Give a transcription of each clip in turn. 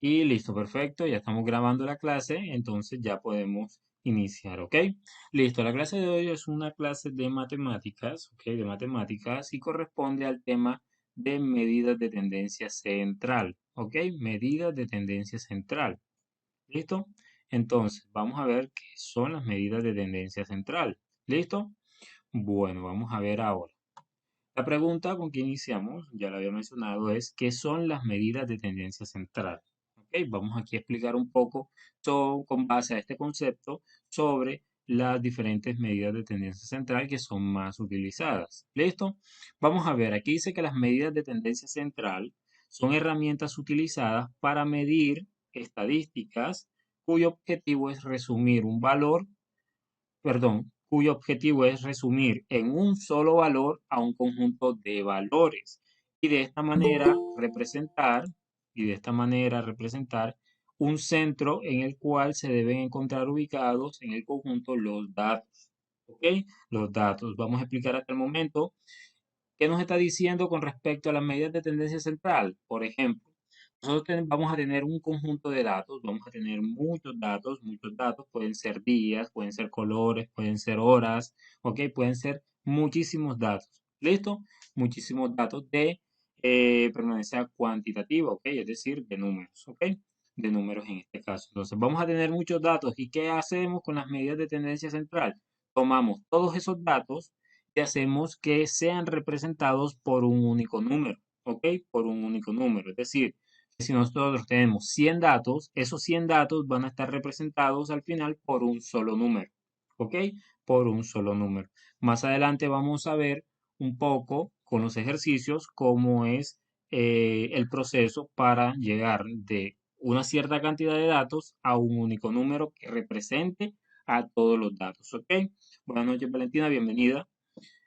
Y listo, perfecto, ya estamos grabando la clase, entonces ya podemos iniciar, ¿ok? Listo, la clase de hoy es una clase de matemáticas, ¿ok? De matemáticas y corresponde al tema de medidas de tendencia central, ¿ok? Medidas de tendencia central, ¿listo? Entonces, vamos a ver qué son las medidas de tendencia central, ¿listo? Bueno, vamos a ver ahora. La pregunta con que iniciamos, ya lo había mencionado, es ¿qué son las medidas de tendencia central? Ok, vamos aquí a explicar un poco con base a este concepto sobre las diferentes medidas de tendencia central que son más utilizadas. ¿Listo? Vamos a ver, aquí dice que las medidas de tendencia central son herramientas utilizadas para medir estadísticas cuyo objetivo es resumir un valor, perdón, cuyo objetivo es resumir en un solo valor a un conjunto de valores y de esta manera representar un centro en el cual se deben encontrar ubicados en el conjunto los datos. ¿Ok? Los datos. Vamos a explicar hasta el momento qué nos está diciendo con respecto a las medidas de tendencia central. Por ejemplo, vamos a tener un conjunto de datos, vamos a tener muchos datos, pueden ser días, pueden ser colores, pueden ser horas, ¿ok? Pueden ser muchísimos datos, ¿listo? Muchísimos datos de permanencia cuantitativa, ¿ok? Es decir, de números, ¿ok? De números en este caso. Entonces, vamos a tener muchos datos. ¿Y qué hacemos con las medidas de tendencia central? Tomamos todos esos datos y hacemos que sean representados por un único número, ¿ok? Por un único número. Es decir, si nosotros tenemos 100 datos, esos 100 datos van a estar representados al final por un solo número, ¿ok? Por un solo número. Más adelante vamos a ver un poco con los ejercicios cómo es el proceso para llegar de una cierta cantidad de datos a un único número que represente a todos los datos, ¿ok? Buenas noches, Valentina, bienvenida.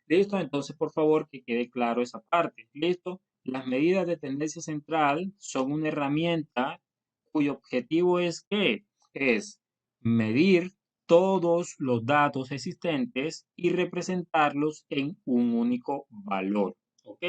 Listo, entonces por favor que quede claro esa parte. Listo, las medidas de tendencia central son una herramienta cuyo objetivo es que es medir todos los datos existentes y representarlos en un único valor, ¿ok?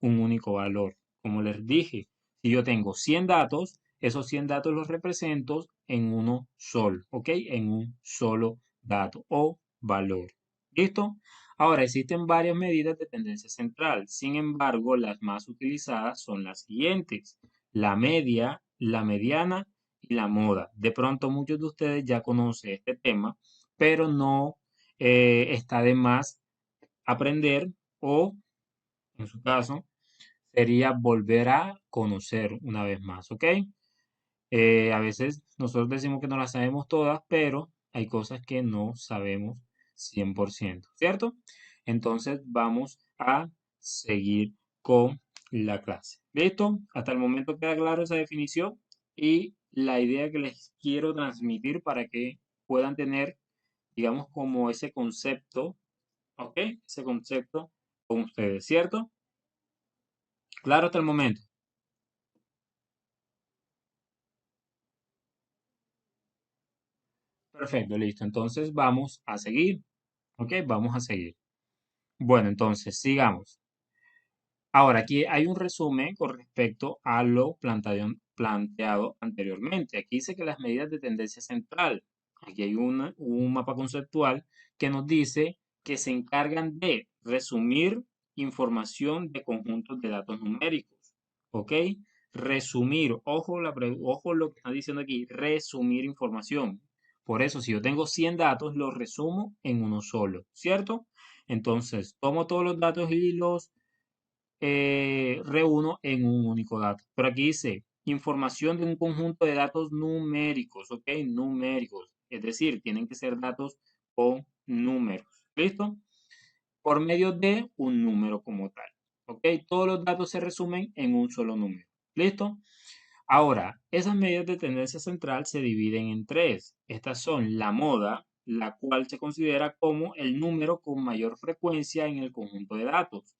Un único valor. Como les dije, si yo tengo 100 datos, esos 100 datos los represento en uno solo, ¿ok? En un solo dato o valor. ¿Listo? Ahora, existen varias medidas de tendencia central. Sin embargo, las más utilizadas son las siguientes: la media, la mediana y la moda. De pronto, muchos de ustedes ya conocen este tema, pero no está de más aprender o, en su caso, sería volver a conocer una vez más, ¿ok? A veces nosotros decimos que no las sabemos todas, pero hay cosas que no sabemos 100%, ¿cierto? Entonces vamos a seguir con la clase. ¿Listo? Hasta el momento queda claro esa definición y la idea que les quiero transmitir para que puedan tener, digamos, como ese concepto, ¿ok? Ese concepto con ustedes, ¿cierto? Claro hasta el momento. Perfecto, listo. Entonces vamos a seguir, ¿ok? Vamos a seguir. Bueno, entonces sigamos. Ahora, aquí hay un resumen con respecto a lo planteado anteriormente. Aquí dice que las medidas de tendencia central. Aquí hay un mapa conceptual que nos dice que se encargan de resumir información de conjuntos de datos numéricos. ¿Ok? Resumir, ojo, ojo lo que está diciendo aquí, resumir información. Por eso, si yo tengo 100 datos, los resumo en uno solo, ¿cierto? Entonces, tomo todos los datos y los reúno en un único dato. Pero aquí dice información de un conjunto de datos numéricos, ¿ok? Numéricos. Es decir, tienen que ser datos con números. ¿Listo? Por medio de un número como tal. ¿Ok? Todos los datos se resumen en un solo número. ¿Listo? Ahora, esas medidas de tendencia central se dividen en tres. Estas son la moda, la cual se considera como el número con mayor frecuencia en el conjunto de datos.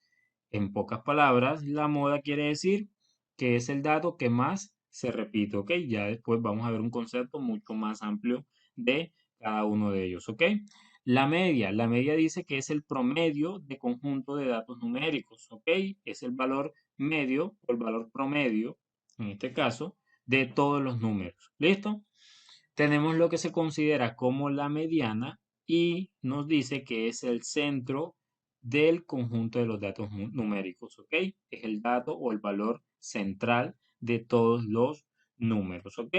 En pocas palabras, la moda quiere decir que es el dato que más se repite, ¿ok? Ya después vamos a ver un concepto mucho más amplio de cada uno de ellos, ¿ok? La media dice que es el promedio de conjunto de datos numéricos, ¿ok? Es el valor medio o el valor promedio, en este caso, de todos los números. ¿Listo? Tenemos lo que se considera como la mediana y nos dice que es el centro del conjunto de los datos numéricos, ¿ok? Es el dato o el valor central de todos los números, ¿ok?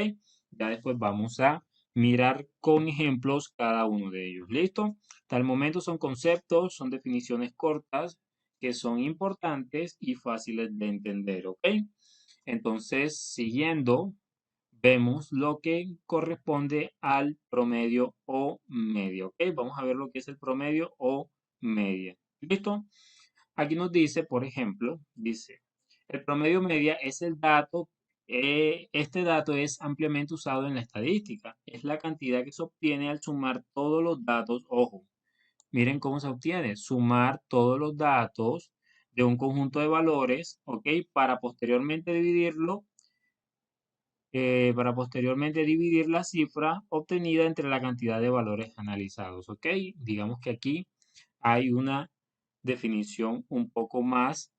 Ya después vamos a mirar con ejemplos cada uno de ellos, ¿listo? Hasta el momento son conceptos, son definiciones cortas que son importantes y fáciles de entender, ¿ok? Entonces, siguiendo, vemos lo que corresponde al promedio o media, ¿ok? Vamos a ver lo que es el promedio o media. ¿Listo? Aquí nos dice, por ejemplo, dice, el promedio media es el dato, este dato es ampliamente usado en la estadística. Es la cantidad que se obtiene al sumar todos los datos, ojo, miren cómo se obtiene, sumar todos los datos de un conjunto de valores, ¿ok? Para posteriormente dividir la cifra obtenida entre la cantidad de valores analizados, ¿ok? Digamos que aquí hay una definición un poco más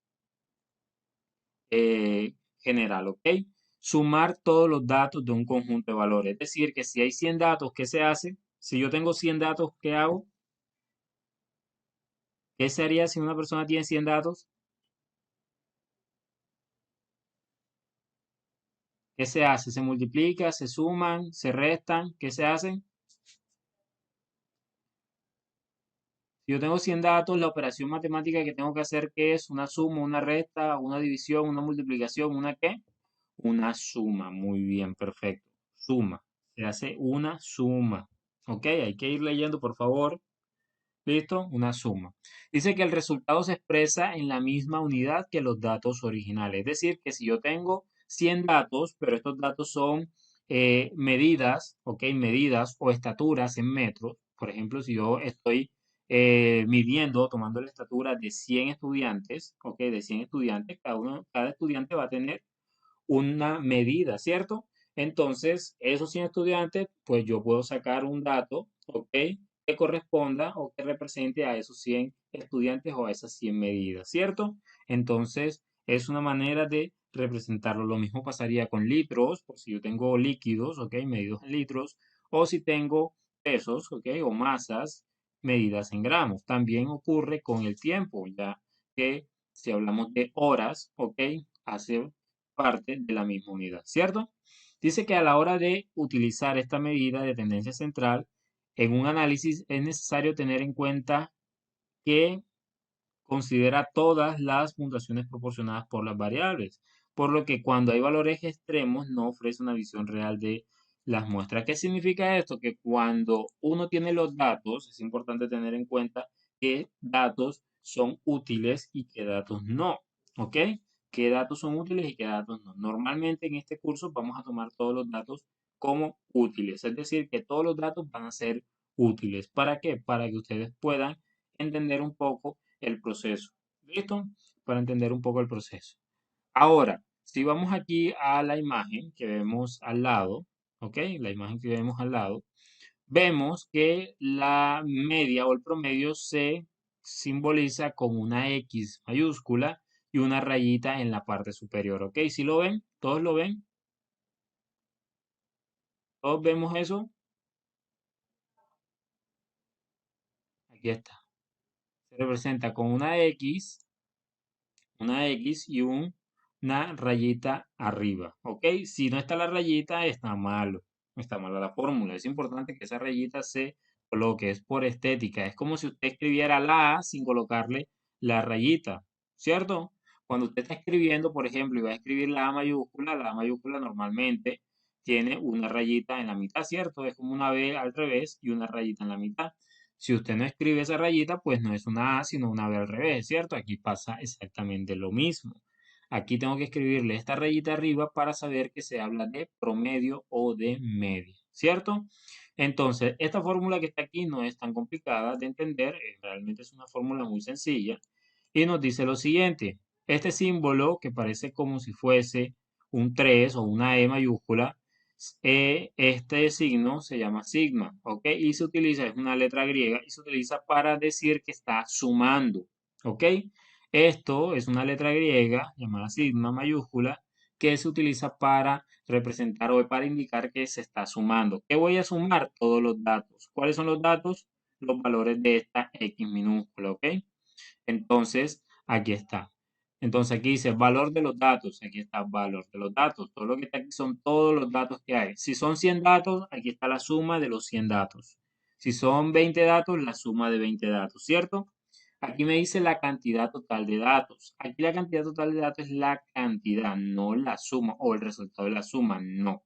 general, ¿ok? Sumar todos los datos de un conjunto de valores. Es decir, que si hay 100 datos, ¿qué se hace? Si yo tengo 100 datos, ¿qué hago? ¿Qué se haría si una persona tiene 100 datos? ¿Qué se hace? ¿Se multiplica? ¿Se suman? ¿Se restan? ¿Qué se hacen? Si yo tengo 100 datos, la operación matemática que tengo que hacer, ¿qué es? Una suma, una resta, una división, una multiplicación, ¿una qué? Una suma. Muy bien, perfecto. Suma. Se hace una suma. ¿Ok? Hay que ir leyendo, por favor. ¿Listo? Una suma. Dice que el resultado se expresa en la misma unidad que los datos originales. Es decir, que si yo tengo 100 datos, pero estos datos son medidas, ¿ok? Medidas o estaturas en metros. Por ejemplo, si yo estoy midiendo, tomando la estatura de 100 estudiantes, ¿ok? De 100 estudiantes, cada estudiante va a tener una medida, ¿cierto? Entonces, esos 100 estudiantes, pues yo puedo sacar un dato, ¿ok? Que corresponda o que represente a esos 100 estudiantes o a esas 100 medidas, ¿cierto? Entonces, es una manera de representarlo. Lo mismo pasaría con litros, por si yo tengo líquidos, ¿ok? Medidos en litros, o si tengo pesos, ¿ok? O masas medidas en gramos. También ocurre con el tiempo, ya que si hablamos de horas, ¿ok? Hace parte de la misma unidad, ¿cierto? Dice que a la hora de utilizar esta medida de tendencia central en un análisis es necesario tener en cuenta que considera todas las puntuaciones proporcionadas por las variables, por lo que cuando hay valores extremos no ofrece una visión real de las muestras. ¿Qué significa esto? Que cuando uno tiene los datos, es importante tener en cuenta qué datos son útiles y qué datos no, ¿ok? ¿Qué datos son útiles y qué datos no? Normalmente en este curso vamos a tomar todos los datos como útiles, es decir, que todos los datos van a ser útiles. ¿Para qué? Para que ustedes puedan entender un poco el proceso. ¿Listo? Para entender un poco el proceso. Ahora, si vamos aquí a la imagen que vemos al lado, ¿ok? La imagen que vemos al lado, vemos que la media o el promedio se simboliza con una X mayúscula y una rayita en la parte superior, ¿ok? ¿Si lo ven? ¿Todos lo ven? ¿Todos vemos eso? Aquí está. Se representa con una X y una rayita arriba, ¿ok? Si no está la rayita, está malo, está mala la fórmula. Es importante que esa rayita se coloque, es por estética. Es como si usted escribiera la A sin colocarle la rayita, ¿cierto? Cuando usted está escribiendo, por ejemplo, y va a escribir la A mayúscula normalmente tiene una rayita en la mitad, ¿cierto? Es como una B al revés y una rayita en la mitad. Si usted no escribe esa rayita, pues no es una A, sino una B al revés, ¿cierto? Aquí pasa exactamente lo mismo. Aquí tengo que escribirle esta rayita arriba para saber que se habla de promedio o de media, ¿cierto? Entonces, esta fórmula que está aquí no es tan complicada de entender, realmente es una fórmula muy sencilla y nos dice lo siguiente, este símbolo que parece como si fuese un 3 o una E mayúscula, este signo se llama sigma, ¿ok? Y se utiliza, es una letra griega, y se utiliza para decir que está sumando, ¿ok? Esto es una letra griega llamada sigma mayúscula que se utiliza para representar o para indicar que se está sumando. ¿Qué voy a sumar? Todos los datos. ¿Cuáles son los datos? Los valores de esta X minúscula, ¿ok? Entonces, aquí está. Entonces, aquí dice valor de los datos. Aquí está valor de los datos. Todo lo que está aquí son todos los datos que hay. Si son 100 datos, aquí está la suma de los 100 datos. Si son 20 datos, la suma de 20 datos, ¿cierto? Aquí me dice la cantidad total de datos. Aquí la cantidad total de datos es la cantidad, no la suma o el resultado de la suma, no.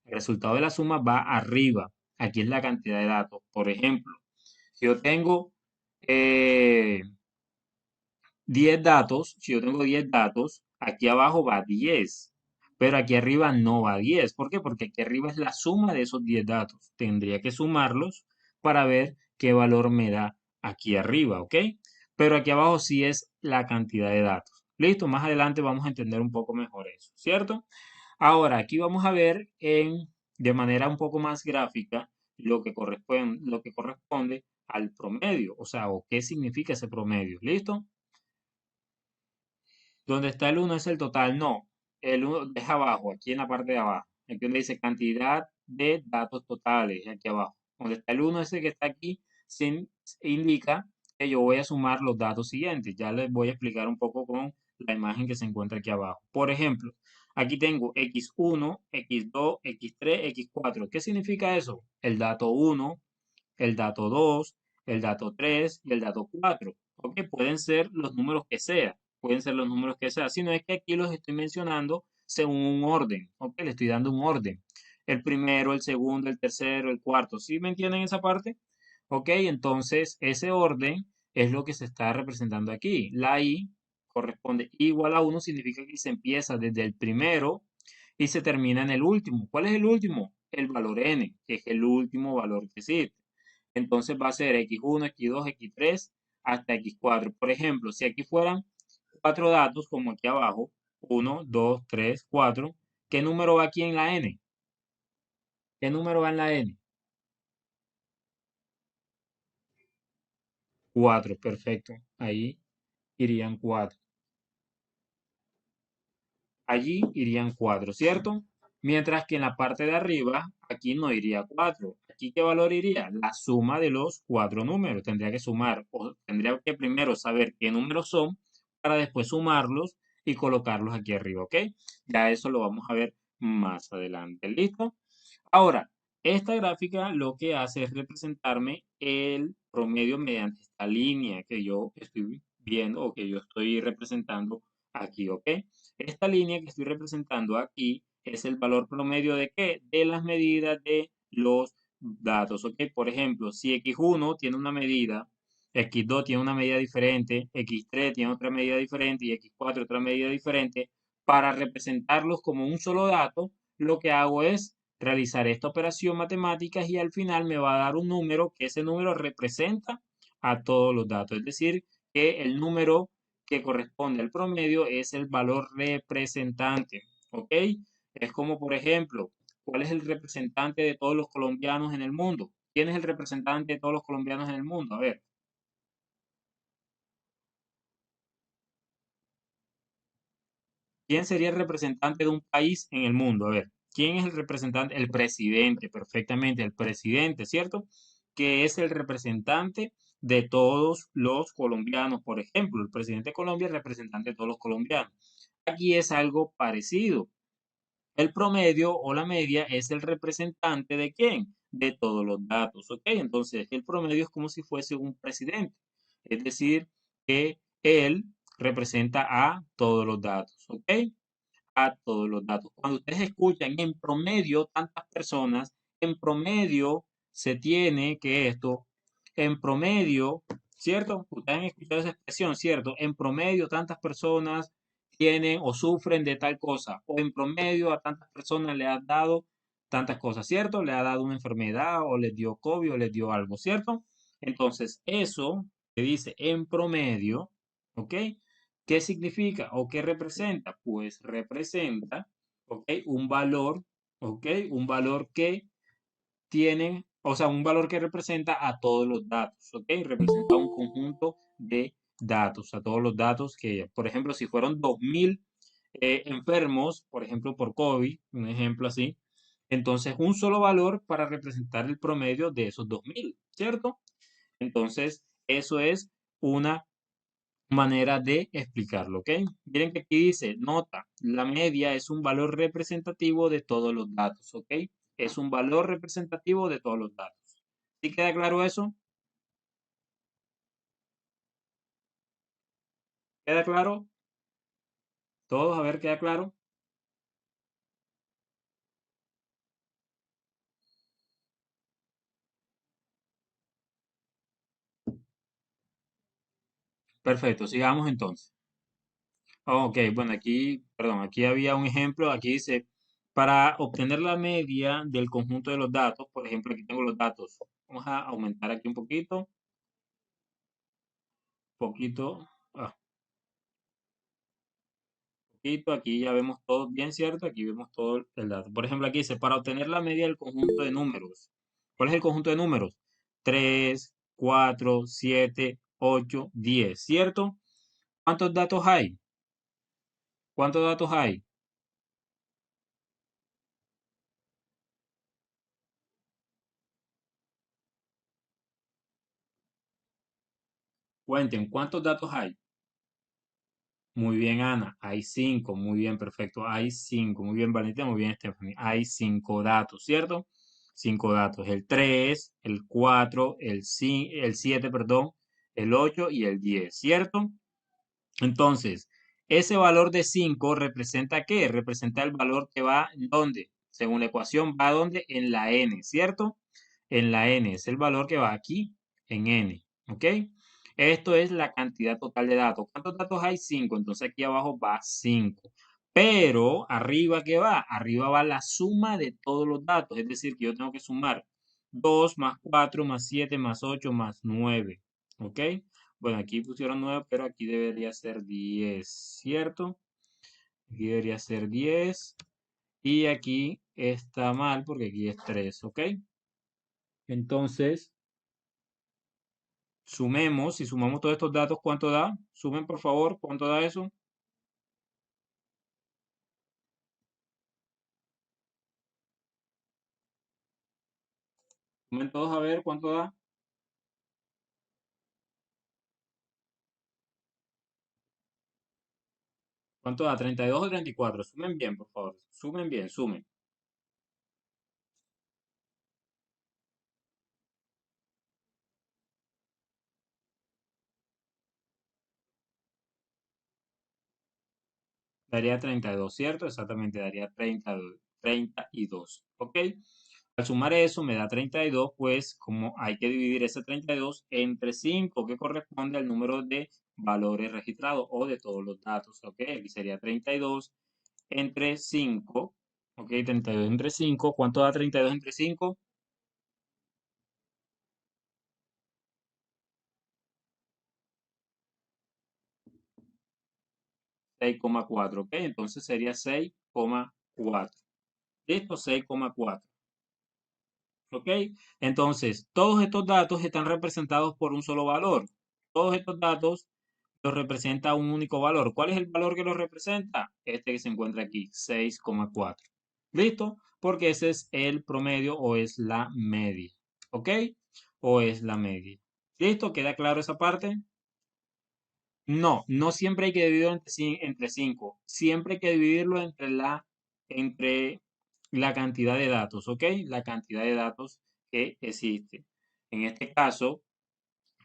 El resultado de la suma va arriba. Aquí es la cantidad de datos. Por ejemplo, si yo tengo eh, 10 datos, si yo tengo 10 datos, aquí abajo va 10, pero aquí arriba no va 10. ¿Por qué? Porque aquí arriba es la suma de esos 10 datos. Tendría que sumarlos para ver qué valor me da aquí arriba, ¿ok? Pero aquí abajo sí es la cantidad de datos. Listo, más adelante vamos a entender un poco mejor eso, ¿cierto? Ahora, aquí vamos a ver de manera un poco más gráfica lo que corresponde al promedio, o sea, o qué significa ese promedio. ¿Listo? Donde está el uno es el total, no. El uno es abajo, aquí en la parte de abajo. Aquí donde dice cantidad de datos totales, aquí abajo. Donde está el uno ese que está aquí, indica que yo voy a sumar los datos siguientes. Ya les voy a explicar un poco con la imagen que se encuentra aquí abajo. Por ejemplo, aquí tengo x1, x2, x3, x4. ¿Qué significa eso? El dato 1, el dato 2, el dato 3 y el dato 4. ¿Ok? Pueden ser los números que sea, pueden ser los números que sea, sino es que aquí los estoy mencionando según un orden, ¿ok? Le estoy dando un orden. El primero, el segundo, el tercero, el cuarto. ¿Sí me entienden esa parte? ¿Ok? Entonces, ese orden es lo que se está representando aquí. La I corresponde igual a 1, significa que se empieza desde el primero y se termina en el último. ¿Cuál es el último? El valor n, que es el último valor que existe. Entonces va a ser x1, x2, x3 hasta x4. Por ejemplo, si aquí fueran cuatro datos, como aquí abajo, 1, 2, 3, 4, ¿qué número va aquí en la n? ¿Qué número va en la n? 4, perfecto. Ahí irían 4. Allí irían 4, ¿cierto? Mientras que en la parte de arriba, aquí no iría 4. ¿Aquí qué valor iría? La suma de los cuatro números. Tendría que sumar, o tendría que primero saber qué números son para después sumarlos y colocarlos aquí arriba, ¿ok? Ya eso lo vamos a ver más adelante. ¿Listo? Ahora, esta gráfica lo que hace es representarme el promedio mediante esta línea que yo estoy viendo o que yo estoy representando aquí, ¿ok? Esta línea que estoy representando aquí es el valor promedio de ¿qué? De las medidas de los datos, ¿ok? Por ejemplo, si x1 tiene una medida, x2 tiene una medida diferente, x3 tiene otra medida diferente y x4 otra medida diferente, para representarlos como un solo dato, lo que hago es realizar esta operación matemática y al final me va a dar un número que ese número representa a todos los datos. Es decir, que el número que corresponde al promedio es el valor representante. ¿Ok? Es como, por ejemplo, ¿cuál es el representante de todos los colombianos en el mundo? ¿Quién es el representante de todos los colombianos en el mundo? A ver, ¿quién sería el representante de un país en el mundo? A ver, ¿quién es el representante? El presidente, perfectamente, el presidente, ¿cierto? Que es el representante de todos los colombianos. Por ejemplo, el presidente de Colombia es el representante de todos los colombianos. Aquí es algo parecido. El promedio o la media es el representante de quién? De todos los datos, ¿ok? Entonces, el promedio es como si fuese un presidente. Es decir, que él representa a todos los datos, ¿ok? A todos los datos. Cuando ustedes escuchan en promedio tantas personas, en promedio se tiene que esto, en promedio, ¿cierto? Ustedes han escuchado esa expresión, ¿cierto? En promedio tantas personas tienen o sufren de tal cosa, o en promedio a tantas personas le ha dado tantas cosas, ¿cierto? Le ha dado una enfermedad o les dio COVID o les dio algo, ¿cierto? Entonces, eso que dice en promedio, ¿ok? ¿Qué significa o qué representa? Pues representa, ¿ok? Un valor, ¿ok? Un valor que tiene, o sea, un valor que representa a todos los datos, ¿ok? Representa un conjunto de datos, a todos los datos que, por ejemplo, si fueron 2000 enfermos, por ejemplo, por COVID, un ejemplo así. Entonces, un solo valor para representar el promedio de esos 2000, ¿cierto? Entonces, eso es una manera de explicarlo, ¿ok? Miren que aquí dice, nota, la media es un valor representativo de todos los datos, ¿ok? Es un valor representativo de todos los datos. ¿Sí queda claro eso? ¿Queda claro? Todos, a ver, ¿queda claro? Perfecto, sigamos entonces. Ok, bueno, aquí, perdón, aquí había un ejemplo, aquí dice, para obtener la media del conjunto de los datos, por ejemplo, aquí tengo los datos. Vamos a aumentar aquí un poquito, ah, poquito, aquí ya vemos todo bien, ¿cierto? Aquí vemos todo el dato. Por ejemplo, aquí dice, para obtener la media del conjunto de números. ¿Cuál es el conjunto de números? 3, 4, 7, 8, 10, ¿cierto? ¿Cuántos datos hay? ¿Cuántos datos hay? Cuenten, ¿cuántos datos hay? Muy bien, Ana. Hay cinco. Muy bien, perfecto. Hay cinco. Muy bien, Valentina. Muy bien, Stephanie. Hay cinco datos, ¿cierto? Cinco datos. El 3, el 4, el 7, perdón, el 8 y el 10, ¿cierto? Entonces, ese valor de 5 representa ¿qué? Representa el valor que va ¿dónde? Según la ecuación, ¿va dónde? En la n, ¿cierto? En la n, es el valor que va aquí en n, ¿ok? Esto es la cantidad total de datos. ¿Cuántos datos hay? 5. Entonces aquí abajo va 5. Pero arriba, ¿qué va? Arriba va la suma de todos los datos. Es decir, que yo tengo que sumar 2 más 4 más 7 más 8 más 9, ¿ok? Bueno, aquí pusieron 9, pero aquí debería ser 10, ¿cierto? Aquí debería ser 10. Y aquí está mal porque aquí es 3, ¿ok? Entonces, sumemos, si sumamos todos estos datos, ¿cuánto da? Sumen, por favor, ¿cuánto da eso? Sumen todos a ver cuánto da. ¿Cuánto da? ¿32 o 34? Sumen bien, por favor. Sumen bien, sumen. Daría 32, ¿cierto? Exactamente, daría 32, ¿ok? Al sumar eso me da 32, pues como hay que dividir ese 32 entre 5, que corresponde al número de valores registrados o de todos los datos, ¿ok? Aquí sería 32 entre 5, ¿ok? 32 entre 5, ¿cuánto da 32 entre 5? 6,4, ¿ok? Entonces sería 6,4. ¿Listo? 6,4. ¿Ok? Entonces, todos estos datos están representados por un solo valor. Todos estos datos los representa un único valor. ¿Cuál es el valor que los representa? Este que se encuentra aquí, 6,4. ¿Listo? Porque ese es el promedio o es la media. ¿Ok? O es la media. ¿Listo? ¿Queda claro esa parte? No, no siempre hay que dividirlo entre 5. Siempre hay que dividirlo entre la cantidad de datos, ¿ok? La cantidad de datos que existe. En este caso,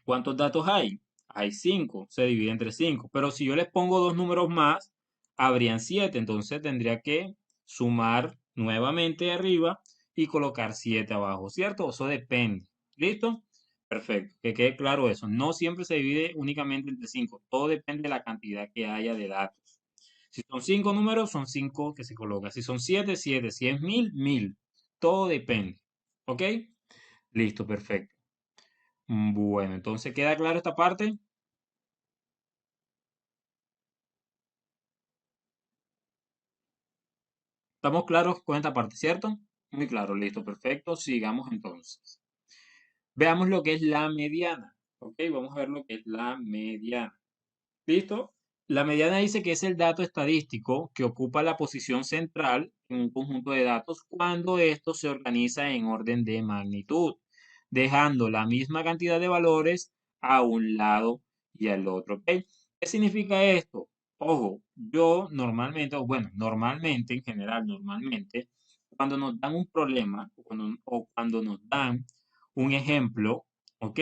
¿cuántos datos hay? Hay 5, se divide entre 5. Pero si yo les pongo dos números más, habrían 7. Entonces tendría que sumar nuevamente arriba y colocar 7 abajo, ¿cierto? Eso depende. ¿Listo? Perfecto. Que quede claro eso. No siempre se divide únicamente entre 5. Todo depende de la cantidad que haya de datos. Si son 5 números, son 5 que se colocan. Si son 7, 7. Si es 1000, 1000. Todo depende. ¿Ok? Listo, perfecto. Bueno, entonces queda claro esta parte. Estamos claros con esta parte, ¿cierto? Muy claro, listo, perfecto. Sigamos entonces. Veamos lo que es la mediana. ¿Ok? Vamos a ver lo que es la mediana. ¿Listo? La mediana dice que es el dato estadístico que ocupa la posición central en un conjunto de datos cuando esto se organiza en orden de magnitud, dejando la misma cantidad de valores a un lado y al otro. ¿Ok? ¿Qué significa esto? Ojo, yo normalmente, o bueno, normalmente, en general, normalmente, cuando nos dan un problema o cuando nos dan un ejemplo, ¿ok?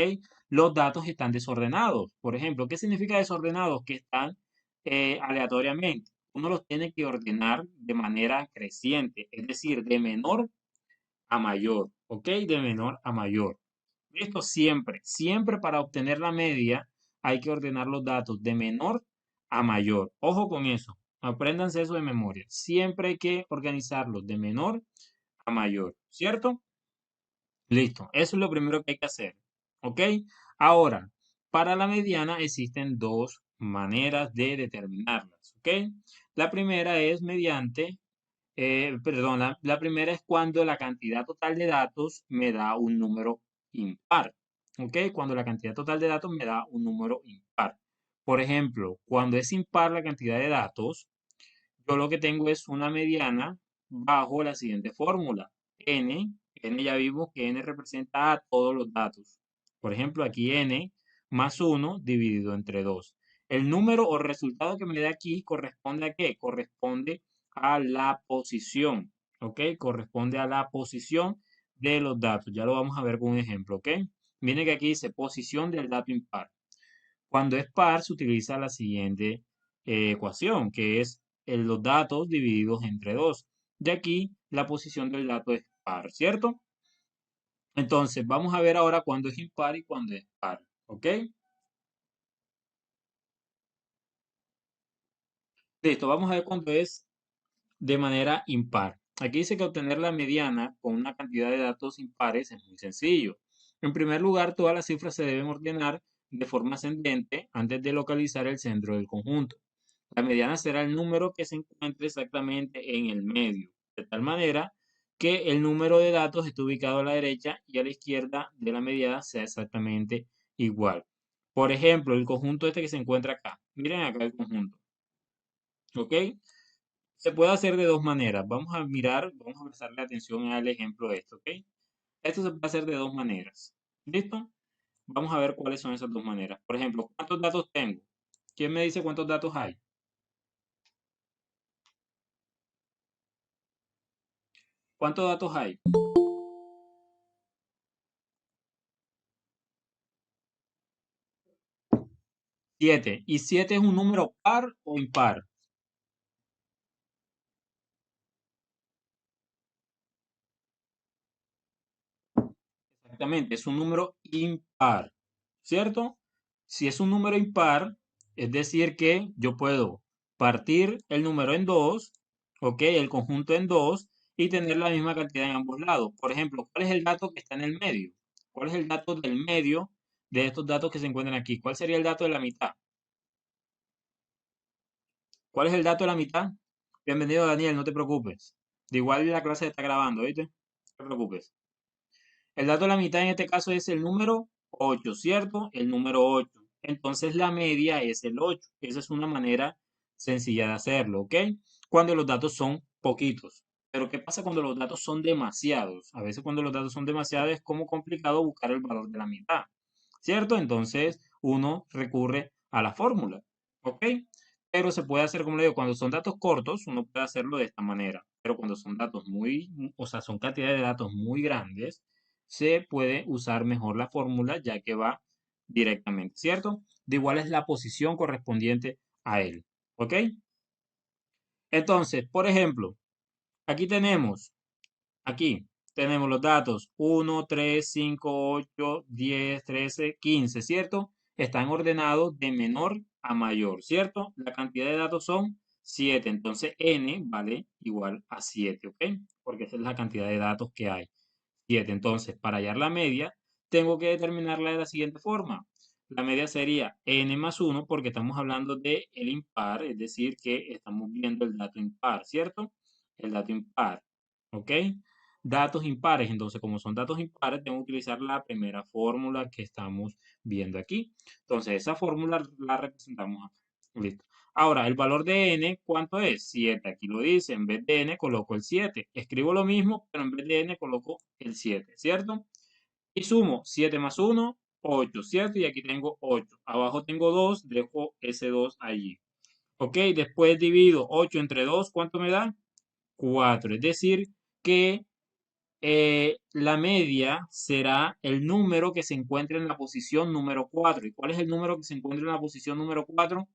Los datos están desordenados. Por ejemplo, ¿qué significa desordenados? Que están aleatoriamente. Uno los tiene que ordenar de manera creciente, es decir, de menor a mayor, ¿ok? De menor a mayor. Esto siempre, siempre para obtener la media hay que ordenar los datos de menor a mayor. Ojo con eso, apréndanse eso de memoria. Siempre hay que organizarlos de menor a mayor, ¿cierto? Listo, eso es lo primero que hay que hacer, ¿ok? Ahora, para la mediana existen dos maneras de determinarlas, ¿ok? La primera es perdón, la primera es cuando la cantidad total de datos me da un número impar, ¿ok? Cuando la cantidad total de datos me da un número impar. Por ejemplo, cuando es impar la cantidad de datos, yo lo que tengo es una mediana bajo la siguiente fórmula. N ya vimos que N representa a todos los datos. Por ejemplo, aquí N más 1 dividido entre 2. El número o resultado que me da aquí corresponde a qué? Corresponde a la posición. ¿Ok? Corresponde a la posición de los datos. Ya lo vamos a ver con un ejemplo. ¿Ok? Miren que aquí dice posición del dato impar. Cuando es par, se utiliza la siguiente ecuación, que es los datos divididos entre 2. Y aquí la posición del dato es par, ¿cierto? Entonces, vamos a ver ahora cuándo es impar y cuándo es par, ¿ok? Listo, vamos a ver cuándo es de manera impar. Aquí dice que obtener la mediana con una cantidad de datos impares es muy sencillo. En primer lugar, todas las cifras se deben ordenar de forma ascendente antes de localizar el centro del conjunto. La mediana será el número que se encuentre exactamente en el medio, de tal manera que el número de datos esté ubicado a la derecha y a la izquierda de la mediana sea exactamente igual. Por ejemplo, el conjunto este que se encuentra acá. Miren acá el conjunto. ¿Ok? Se puede hacer de dos maneras. Vamos a mirar, vamos a prestarle atención al ejemplo de esto. ¿Ok? Esto se puede hacer de dos maneras. ¿Listo? Vamos a ver cuáles son esas dos maneras. Por ejemplo, ¿cuántos datos tengo? ¿Quién me dice cuántos datos hay? ¿Cuántos datos hay? 7. ¿Y 7 es un número par o impar? Exactamente, es un número impar, ¿cierto? Si es un número impar, es decir que yo puedo partir el número en dos, ¿ok? El conjunto en dos y tener la misma cantidad en ambos lados. Por ejemplo, ¿cuál es el dato que está en el medio? ¿Cuál es el dato del medio de estos datos que se encuentran aquí? ¿Cuál sería el dato de la mitad? ¿Cuál es el dato de la mitad? Bienvenido, Daniel, no te preocupes. De igual la clase está grabando, ¿oíste? No te preocupes. El dato de la mitad en este caso es el número 8, ¿cierto? El número 8. Entonces la media es el 8. Esa es una manera sencilla de hacerlo, ¿ok? Cuando los datos son poquitos. Pero ¿qué pasa cuando los datos son demasiados? A veces cuando los datos son demasiados es como complicado buscar el valor de la mitad, ¿cierto? Entonces uno recurre a la fórmula, ¿ok? Pero se puede hacer, como le digo, cuando son datos cortos, uno puede hacerlo de esta manera. Pero cuando son datos o sea, son cantidades de datos muy grandes, se puede usar mejor la fórmula ya que va directamente, ¿cierto? De igual es la posición correspondiente a él, ¿ok? Entonces, por ejemplo, aquí aquí tenemos los datos 1, 3, 5, 8, 10, 13, 15, ¿cierto? Están ordenados de menor a mayor, ¿cierto? La cantidad de datos son 7, entonces n vale igual a 7, ¿ok? Porque esa es la cantidad de datos que hay. 7. Entonces, para hallar la media, tengo que determinarla de la siguiente forma. La media sería n más 1 porque estamos hablando de el impar, es decir, que estamos viendo el dato impar, ¿cierto? El dato impar, ¿ok? Datos impares, entonces como son datos impares, tengo que utilizar la primera fórmula que estamos viendo aquí. Entonces, esa fórmula la representamos acá. Listo. Ahora, el valor de n, ¿cuánto es? 7. Aquí lo dice. En vez de n coloco el 7. Escribo lo mismo, pero en vez de n coloco el 7, ¿cierto? Y sumo 7 más 1, 8, ¿cierto? Y aquí tengo 8. Abajo tengo 2, dejo ese 2 allí. ¿Ok? Después divido 8 entre 2, ¿cuánto me da? 4. Es decir, que la media será el número que se encuentra en la posición número 4. ¿Y cuál es el número que se encuentra en la posición número 4?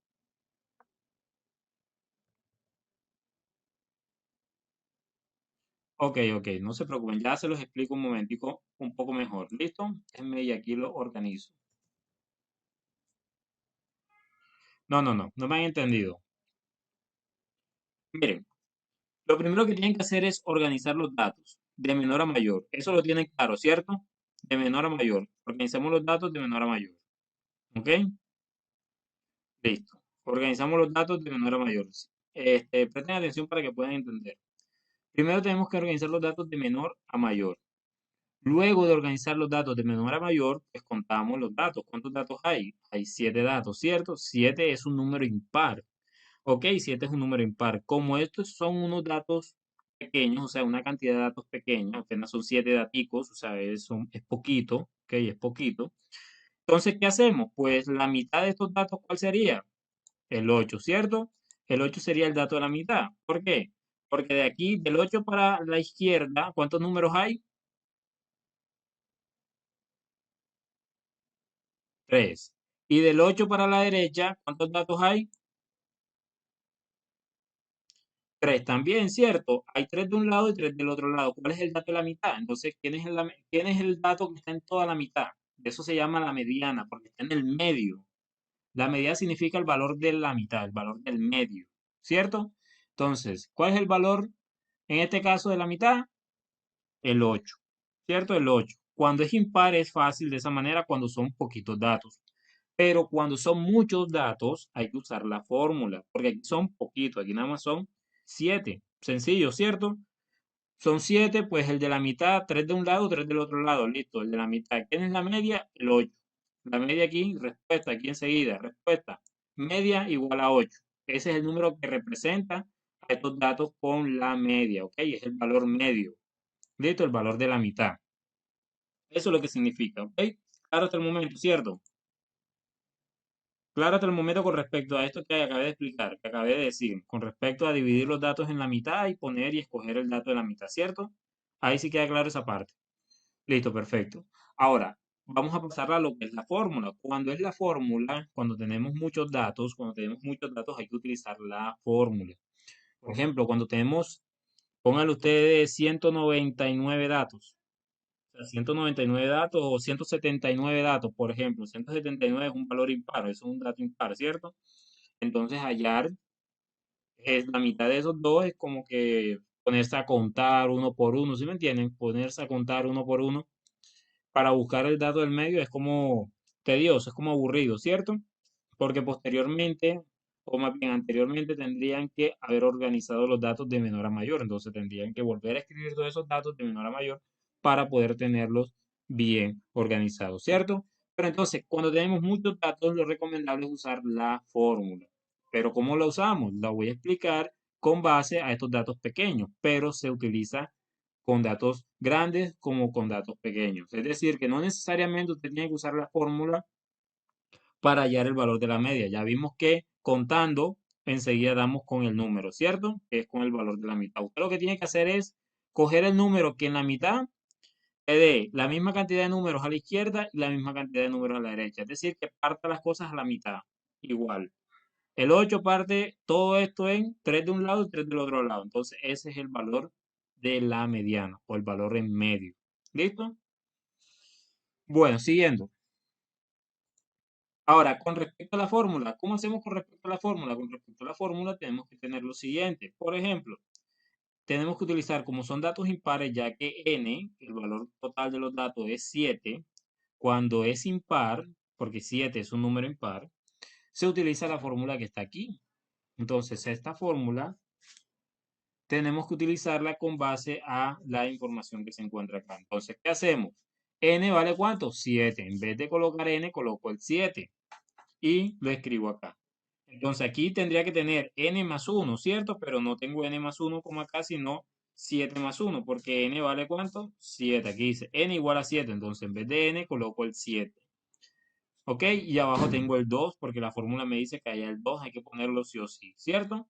Ok, ok, no se preocupen, ya se los explico un momentico un poco mejor. ¿Listo? Déjenme y aquí lo organizo. No, no, no, no me han entendido. Miren, lo primero que tienen que hacer es organizar los datos de menor a mayor. Eso lo tienen claro, ¿cierto? De menor a mayor. Organizamos los datos de menor a mayor. ¿Ok? Listo. Organizamos los datos de menor a mayor. Presten atención para que puedan entender. Primero tenemos que organizar los datos de menor a mayor. Luego de organizar los datos de menor a mayor, pues contamos los datos. ¿Cuántos datos hay? Hay 7 datos, ¿cierto? 7 es un número impar. Ok, 7 es un número impar. Como estos son unos datos pequeños, o sea, una cantidad de datos pequeña, apenas son 7 daticos, o sea, es poquito, ok, es poquito. Entonces, ¿qué hacemos? Pues la mitad de estos datos, ¿cuál sería? El 8, ¿cierto? El 8 sería el dato de la mitad. ¿Por qué? Porque de aquí, del 8 para la izquierda, ¿cuántos números hay? 3. Y del 8 para la derecha, ¿cuántos datos hay? 3 también, ¿cierto? Hay 3 de un lado y 3 del otro lado. ¿Cuál es el dato de la mitad? Entonces, quién es el dato que está en toda la mitad? Eso se llama la mediana, porque está en el medio. La mediana significa el valor de la mitad, el valor del medio, ¿cierto? Entonces, ¿cuál es el valor en este caso de la mitad? El 8, ¿cierto? El 8. Cuando es impar es fácil de esa manera cuando son poquitos datos. Pero cuando son muchos datos hay que usar la fórmula, porque aquí son poquitos, aquí nada más son 7. Sencillo, ¿cierto? Son 7, pues el de la mitad, 3 de un lado, 3 del otro lado, listo. El de la mitad, ¿quién es la media? El 8. La media aquí, respuesta, aquí enseguida, respuesta. Media igual a 8. Ese es el número que representa a estos datos con la media, ¿ok? Es el valor medio. Listo, el valor de la mitad. Eso es lo que significa, ¿ok? Claro hasta el momento, ¿cierto? Claro hasta el momento con respecto a esto que acabé de explicar, que acabé de decir, con respecto a dividir los datos en la mitad y poner y escoger el dato de la mitad, ¿cierto? Ahí sí queda claro esa parte. Listo, perfecto. Ahora, vamos a pasar a lo que es la fórmula. Cuando es la fórmula, cuando tenemos muchos datos hay que utilizar la fórmula. Por ejemplo, cuando tenemos, pónganle ustedes 199 datos. O sea, 199 datos o 179 datos, por ejemplo. 179 es un valor impar, eso es un dato impar, ¿cierto? Entonces, hallar es la mitad de esos dos es como que ponerse a contar uno por uno, ¿sí me entienden? Ponerse a contar uno por uno para buscar el dato del medio es como tedioso, es como aburrido, ¿cierto? Porque posteriormente, o más bien anteriormente, tendrían que haber organizado los datos de menor a mayor. Entonces tendrían que volver a escribir todos esos datos de menor a mayor para poder tenerlos bien organizados, ¿cierto? Pero entonces, cuando tenemos muchos datos, lo recomendable es usar la fórmula. Pero ¿cómo la usamos? La voy a explicar con base a estos datos pequeños, pero se utiliza con datos grandes como con datos pequeños. Es decir, que no necesariamente usted tiene que usar la fórmula para hallar el valor de la media. Ya vimos que contando enseguida damos con el número, ¿cierto? Que es con el valor de la mitad. Usted lo que tiene que hacer es coger el número que en la mitad le dé la misma cantidad de números a la izquierda y la misma cantidad de números a la derecha. Es decir, que parta las cosas a la mitad. Igual. El 8 parte todo esto en 3 de un lado y 3 del otro lado. Entonces, ese es el valor de la mediana o el valor en medio. ¿Listo? Bueno, siguiendo. Ahora, con respecto a la fórmula, ¿cómo hacemos con respecto a la fórmula? Con respecto a la fórmula tenemos que tener lo siguiente. Por ejemplo, tenemos que utilizar, como son datos impares, ya que n, el valor total de los datos es 7, cuando es impar, porque 7 es un número impar, se utiliza la fórmula que está aquí. Entonces, esta fórmula tenemos que utilizarla con base a la información que se encuentra acá. Entonces, ¿qué hacemos? N vale ¿cuánto? 7. En vez de colocar N, coloco el 7 y lo escribo acá. Entonces aquí tendría que tener n más uno, ¿cierto? Pero no tengo n más uno como acá, sino 7 más uno, porque n vale ¿cuánto? 7. Aquí dice n igual a 7, entonces en vez de n coloco el 7. ¿Ok? Y abajo tengo el 2, porque la fórmula me dice que haya el 2, hay que ponerlo sí o sí, ¿cierto?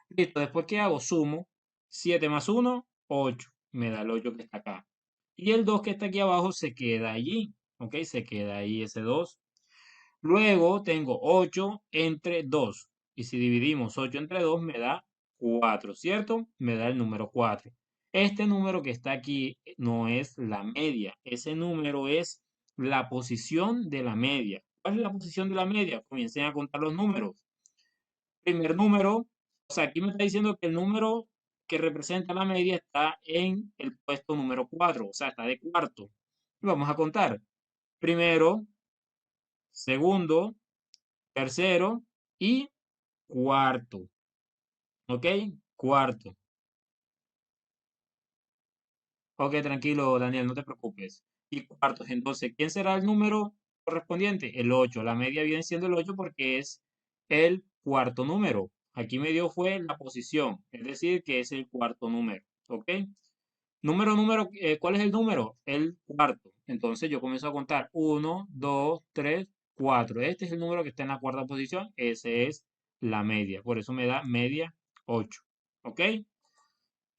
Listo, después ¿qué hago? Sumo 7 más uno, 8. Me da el 8 que está acá. Y el 2 que está aquí abajo se queda allí, ¿ok? Se queda ahí ese 2. Luego tengo 8 entre 2. Y si dividimos 8 entre 2 me da 4, ¿cierto? Me da el número 4. Este número que está aquí no es la media. Ese número es la posición de la media. ¿Cuál es la posición de la media? Comiencen a contar los números. Primer número, o sea, aquí me está diciendo que el número que representa la media está en el puesto número 4, o sea, está de cuarto. Y vamos a contar. Primero, segundo, tercero y cuarto. ¿Ok? Cuarto. Ok, tranquilo, Daniel, no te preocupes. Y cuartos. Entonces, ¿quién será el número correspondiente? El 8. La media viene siendo el 8 porque es el cuarto número. Aquí me dio fue la posición, es decir, que es el cuarto número. ¿Ok? ¿Cuál es el número? El cuarto. Entonces yo comienzo a contar. Uno, 2, 3, 4. Este es el número que está en la cuarta posición. Ese es la media. Por eso me da media 8. ¿Ok?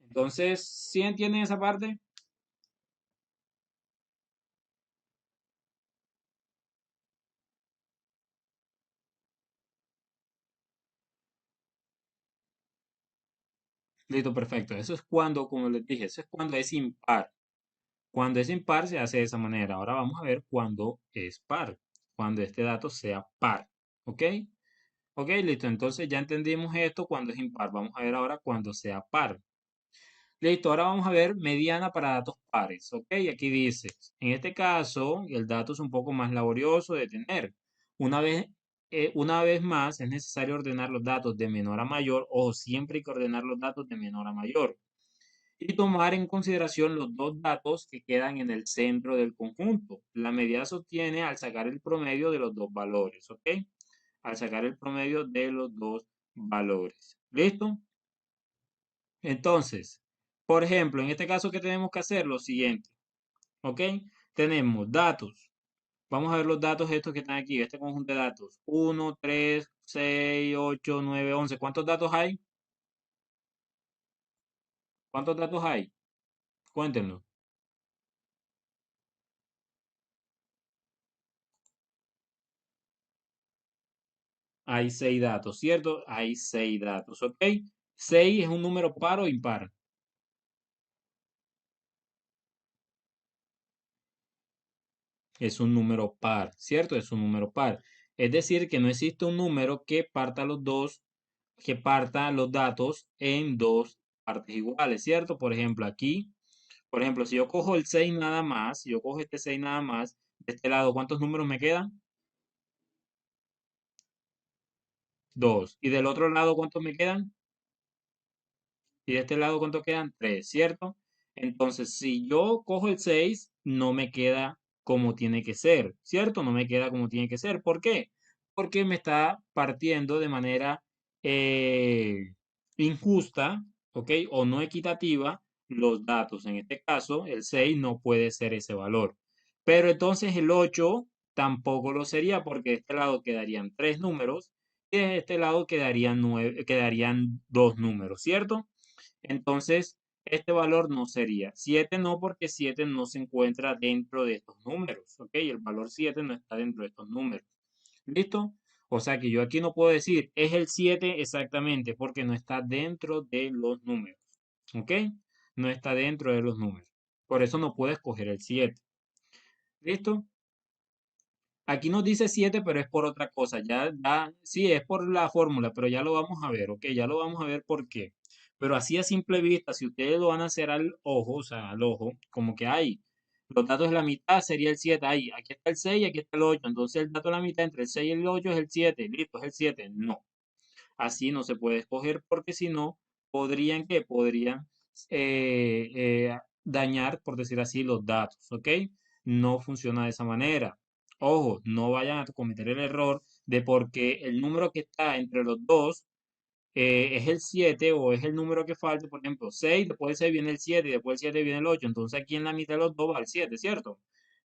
Entonces, ¿sí entienden esa parte? Listo, perfecto. Eso es cuando, como les dije, eso es cuando es impar. Cuando es impar se hace de esa manera. Ahora vamos a ver cuando es par. Cuando este dato sea par. ¿Ok? Ok, listo. Entonces ya entendimos esto cuando es impar. Vamos a ver ahora cuando sea par. Listo, ahora vamos a ver mediana para datos pares. Ok, aquí dice, en este caso, el dato es un poco más laborioso de tener. Una vez, una vez más, es necesario ordenar los datos de menor a mayor o siempre hay que ordenar los datos de menor a mayor y tomar en consideración los dos datos que quedan en el centro del conjunto. La medida se obtiene al sacar el promedio de los dos valores. ¿Ok? Al sacar el promedio de los dos valores. ¿Listo? Entonces, por ejemplo, en este caso, ¿qué tenemos que hacer? Lo siguiente, ¿ok? Tenemos datos. Vamos a ver los datos estos que están aquí, este conjunto de datos. 1, 3, 6, 8, 9, 11. ¿Cuántos datos hay? ¿Cuántos datos hay? Cuéntenlo. Hay 6 datos, ¿cierto? Hay 6 datos, ¿ok? 6 es un número par o impar. Es un número par, ¿cierto? Es un número par. Es decir, que no existe un número que parta los dos, que parta los datos en dos partes iguales, ¿cierto? Por ejemplo, aquí, por ejemplo, si yo cojo el 6 nada más, si yo cojo este 6 nada más, de este lado, ¿cuántos números me quedan? Dos. Y del otro lado, ¿cuántos me quedan? Y de este lado, ¿cuántos quedan? Tres, ¿cierto? Entonces, si yo cojo el 6 no me queda como tiene que ser, ¿cierto? No me queda como tiene que ser. ¿Por qué? Porque me está partiendo de manera eh, injusta, ¿ok? O no equitativa los datos. En este caso, el 6 no puede ser ese valor. Pero entonces el 8 tampoco lo sería porque de este lado quedarían tres números y de este lado quedarían, quedarían dos números, ¿cierto? Entonces, este valor no sería 7, no, porque 7 no se encuentra dentro de estos números, ¿ok? El valor 7 no está dentro de estos números. ¿Listo? O sea que yo aquí no puedo decir es el 7 exactamente, porque no está dentro de los números, ¿ok? No está dentro de los números. Por eso no puedo escoger el 7. ¿Listo? Aquí nos dice 7, pero es por otra cosa. Sí, es por la fórmula, pero ya lo vamos a ver, ¿ok? Ya lo vamos a ver por qué. Pero así a simple vista, si ustedes lo van a hacer al ojo, o sea, al ojo, como que hay los datos de la mitad sería el 7. Ahí, aquí está el 6 y aquí está el 8. Entonces el dato de la mitad entre el 6 y el 8 es el 7. Listo, es el 7. No, así no se puede escoger porque si no, podrían, ¿qué? Podrían dañar, por decir así, los datos, ¿ok? No funciona de esa manera. Ojo, no vayan a cometer el error de porque el número que está entre los dos es el 7 o es el número que falta, por ejemplo, 6, después del 6 viene el 7 y después del 7 viene el 8, entonces aquí en la mitad de los dos va el 7, ¿cierto?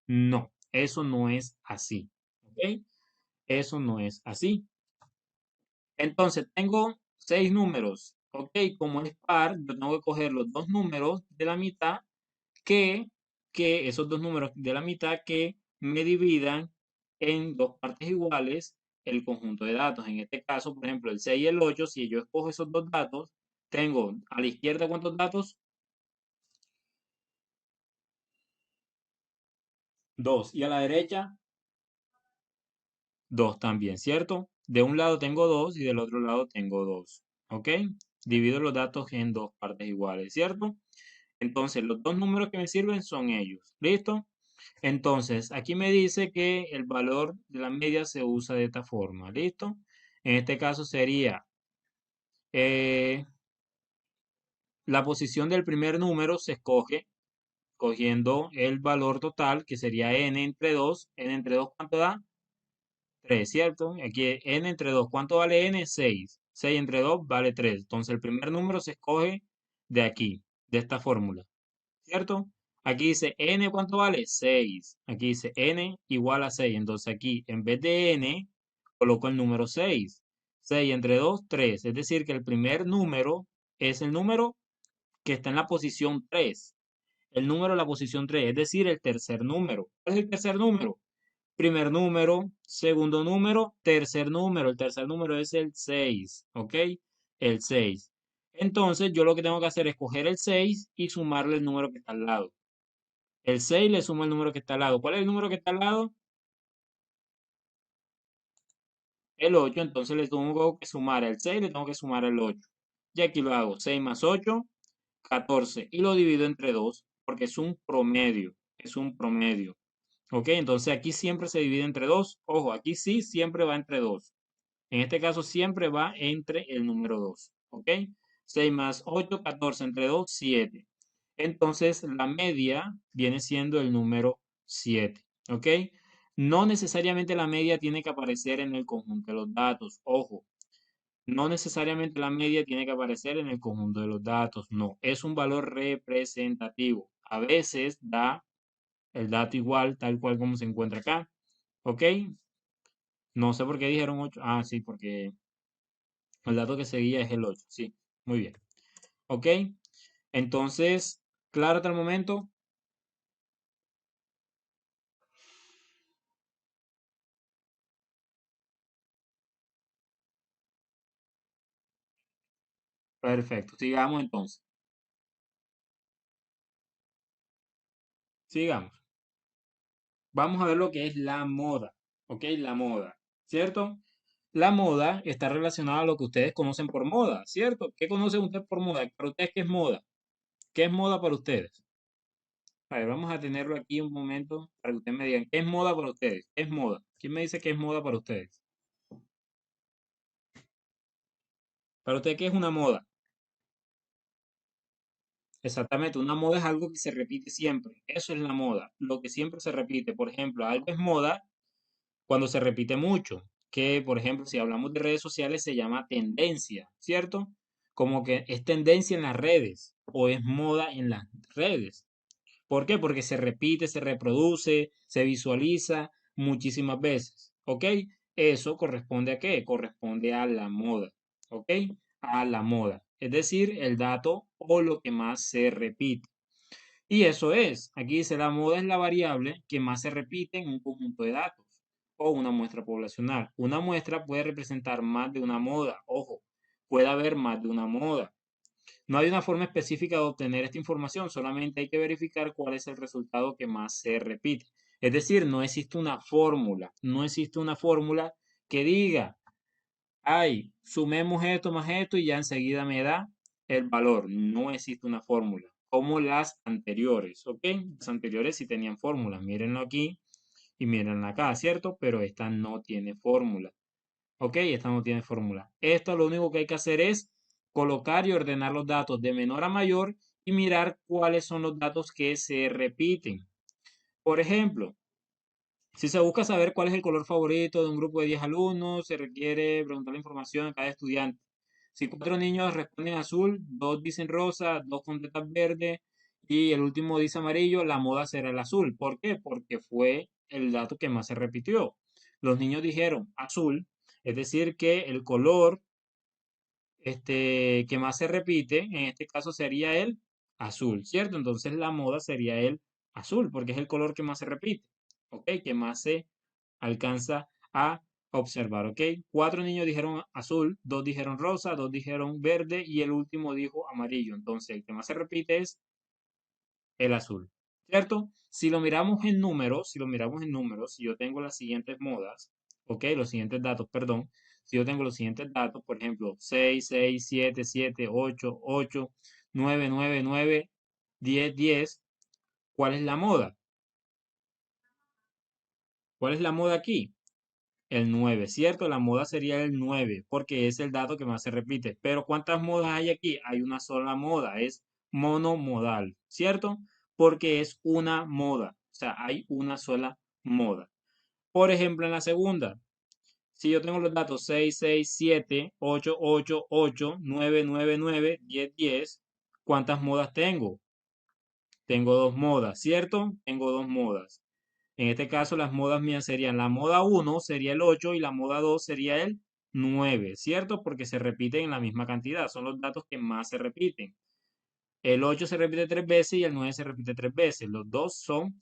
No, eso no es así, ¿ok? Eso no es así. Entonces tengo 6 números, ¿ok? Como es par, yo tengo que coger los dos números de la mitad que, que esos dos números de la mitad que me dividan en dos partes iguales el conjunto de datos. En este caso, por ejemplo, el 6 y el 8, si yo escojo esos dos datos, tengo a la izquierda ¿cuántos datos? 2. Y a la derecha, 2 también, ¿cierto? De un lado tengo 2 y del otro lado tengo 2. ¿Ok? Divido los datos en dos partes iguales, ¿cierto? Entonces, los dos números que me sirven son ellos. ¿Listo? Entonces, aquí me dice que el valor de la media se usa de esta forma. ¿Listo? En este caso sería eh, la posición del primer número se escoge cogiendo el valor total, que sería n entre 2. N entre 2, ¿cuánto da? 3, ¿cierto? Aquí n entre 2, ¿cuánto vale n? 6. 6 entre 2 vale 3. Entonces, el primer número se escoge de aquí, de esta fórmula. ¿Cierto? Aquí dice n, ¿cuánto vale? 6. Aquí dice n igual a 6. Entonces aquí, en vez de n, coloco el número 6. 6 entre 2, 3. Es decir, que el primer número es el número que está en la posición 3. El número en la posición 3, es decir, el tercer número. ¿Cuál es el tercer número? Primer número, segundo número, tercer número. El tercer número es el 6, ¿ok? El 6. Entonces, yo lo que tengo que hacer es coger el 6 y sumarle el número que está al lado. El 6 le sumo el número que está al lado. ¿Cuál es el número que está al lado? El 8. Entonces le tengo que sumar al 6, le tengo que sumar al 8. Y aquí lo hago. 6 más 8, 14. Y lo divido entre 2 porque es un promedio. Es un promedio. ¿Ok? Entonces aquí siempre se divide entre 2. Ojo, aquí sí siempre va entre 2. En este caso siempre va entre el número 2. ¿Ok? 6 más 8, 14 entre 2, 7. Entonces la media viene siendo el número 7. ¿Ok? No necesariamente la media tiene que aparecer en el conjunto de los datos. Ojo, no necesariamente la media tiene que aparecer en el conjunto de los datos. No, es un valor representativo. A veces da el dato igual, tal cual como se encuentra acá. ¿Ok? No sé por qué dijeron 8. Ah, sí, porque el dato que seguía es el 8. Sí, muy bien. ¿Ok? Entonces, claro hasta el momento. Perfecto. Sigamos entonces. Sigamos. Vamos a ver lo que es la moda. ¿Ok? La moda. ¿Cierto? La moda está relacionada a lo que ustedes conocen por moda. ¿Cierto? ¿Qué conocen ustedes por moda? Para ustedes, ¿qué es moda? ¿Qué es moda para ustedes? A ver, vamos a tenerlo aquí un momento para que ustedes me digan, ¿qué es moda para ustedes? ¿Qué es moda? ¿Quién me dice qué es moda para ustedes? Para ustedes, ¿qué es una moda? Exactamente, una moda es algo que se repite siempre. Eso es la moda, lo que siempre se repite. Por ejemplo, algo es moda cuando se repite mucho, que por ejemplo, si hablamos de redes sociales se llama tendencia, ¿cierto? Como que es tendencia en las redes o es moda en las redes. ¿Por qué? Porque se repite, se reproduce, se visualiza muchísimas veces, ¿ok? Eso corresponde a qué? Corresponde a la moda, ¿ok? A la moda, es decir, el dato o lo que más se repite. Y eso es, aquí dice la moda es la variable que más se repite en un conjunto de datos o una muestra poblacional. Una muestra puede representar más de una moda, ojo, puede haber más de una moda. No hay una forma específica de obtener esta información, solamente hay que verificar cuál es el resultado que más se repite. Es decir, no existe una fórmula, no existe una fórmula que diga, ay, sumemos esto más esto y ya enseguida me da el valor. No existe una fórmula, como las anteriores, ¿ok? Las anteriores sí tenían fórmulas, mírenlo aquí y mírenlo acá, ¿cierto? Pero esta no tiene fórmula. Ok, esta no tiene fórmula. Esto lo único que hay que hacer es colocar y ordenar los datos de menor a mayor y mirar cuáles son los datos que se repiten. Por ejemplo, Si se busca saber cuál es el color favorito de un grupo de 10 alumnos, se requiere preguntar la información a cada estudiante. Si cuatro niños responden azul, dos dicen rosa, dos contestan verde y el último dice amarillo, la moda será el azul. ¿Por qué? Porque fue el dato que más se repitió. Los niños dijeron azul, es decir, que el color que más se repite, en este caso sería el azul, ¿cierto? Entonces la moda sería el azul, porque es el color que más se repite, ¿ok? Que más se alcanza a observar, ¿ok? Cuatro niños dijeron azul, dos dijeron rosa, dos dijeron verde y el último dijo amarillo. Entonces el que más se repite es el azul, ¿cierto? Si lo miramos en números, si yo tengo las siguientes modas, ¿ok? Los siguientes datos, perdón. Si yo tengo los siguientes datos, por ejemplo, 6, 6, 7, 7, 8, 8, 9, 9, 9, 10, 10, ¿cuál es la moda? ¿Cuál es la moda aquí? El 9, ¿cierto? La moda sería el 9, porque es el dato que más se repite. Pero ¿cuántas modas hay aquí? Hay una sola moda, es monomodal, ¿cierto? Porque es una moda, o sea, hay una sola moda. Por ejemplo, en la segunda, si yo tengo los datos 6, 6, 7, 8, 8, 8, 9, 9, 9, 10, 10, ¿cuántas modas tengo? Tengo dos modas, ¿cierto? Tengo dos modas. En este caso, las modas mías serían la moda uno sería el 8 y la moda 2 sería el 9, ¿cierto? Porque se repiten en la misma cantidad, son los datos que más se repiten. El 8 se repite tres veces y el 9 se repite tres veces. Los dos son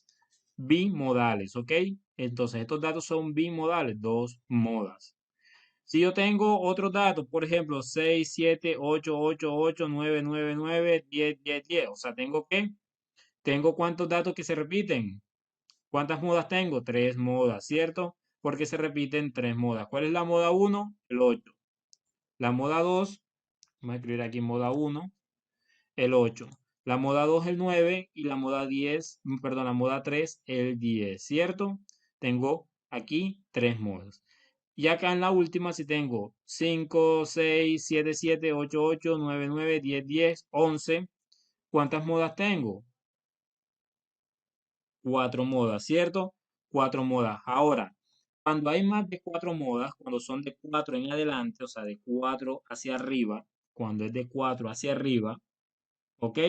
bimodales, ¿ok? Entonces, estos datos son bimodales, dos modas. Si yo tengo otros datos, por ejemplo, 6, 7, 8, 8, 8, 9, 9, 9, 10, 10, 10. O sea, ¿tengo qué? ¿Tengo cuántos datos que se repiten? ¿Cuántas modas tengo? Tres modas, ¿cierto? Porque se repiten tres modas. ¿Cuál es la moda uno? El 8. La moda 2, vamos a escribir aquí moda uno, el 8. La moda 2, el 9. Y la moda 10, perdón, la moda 3, el 10, ¿cierto? Tengo aquí tres modas. Y acá en la última si tengo 5, 6, 7, 7, 8, 8, 9, 9, 10, 10, 11. ¿Cuántas modas tengo? Cuatro modas, ¿cierto? Cuatro modas. Ahora, cuando hay más de cuatro modas, cuando son de cuatro en adelante, o sea, de cuatro hacia arriba, cuando es de cuatro hacia arriba, ¿ok?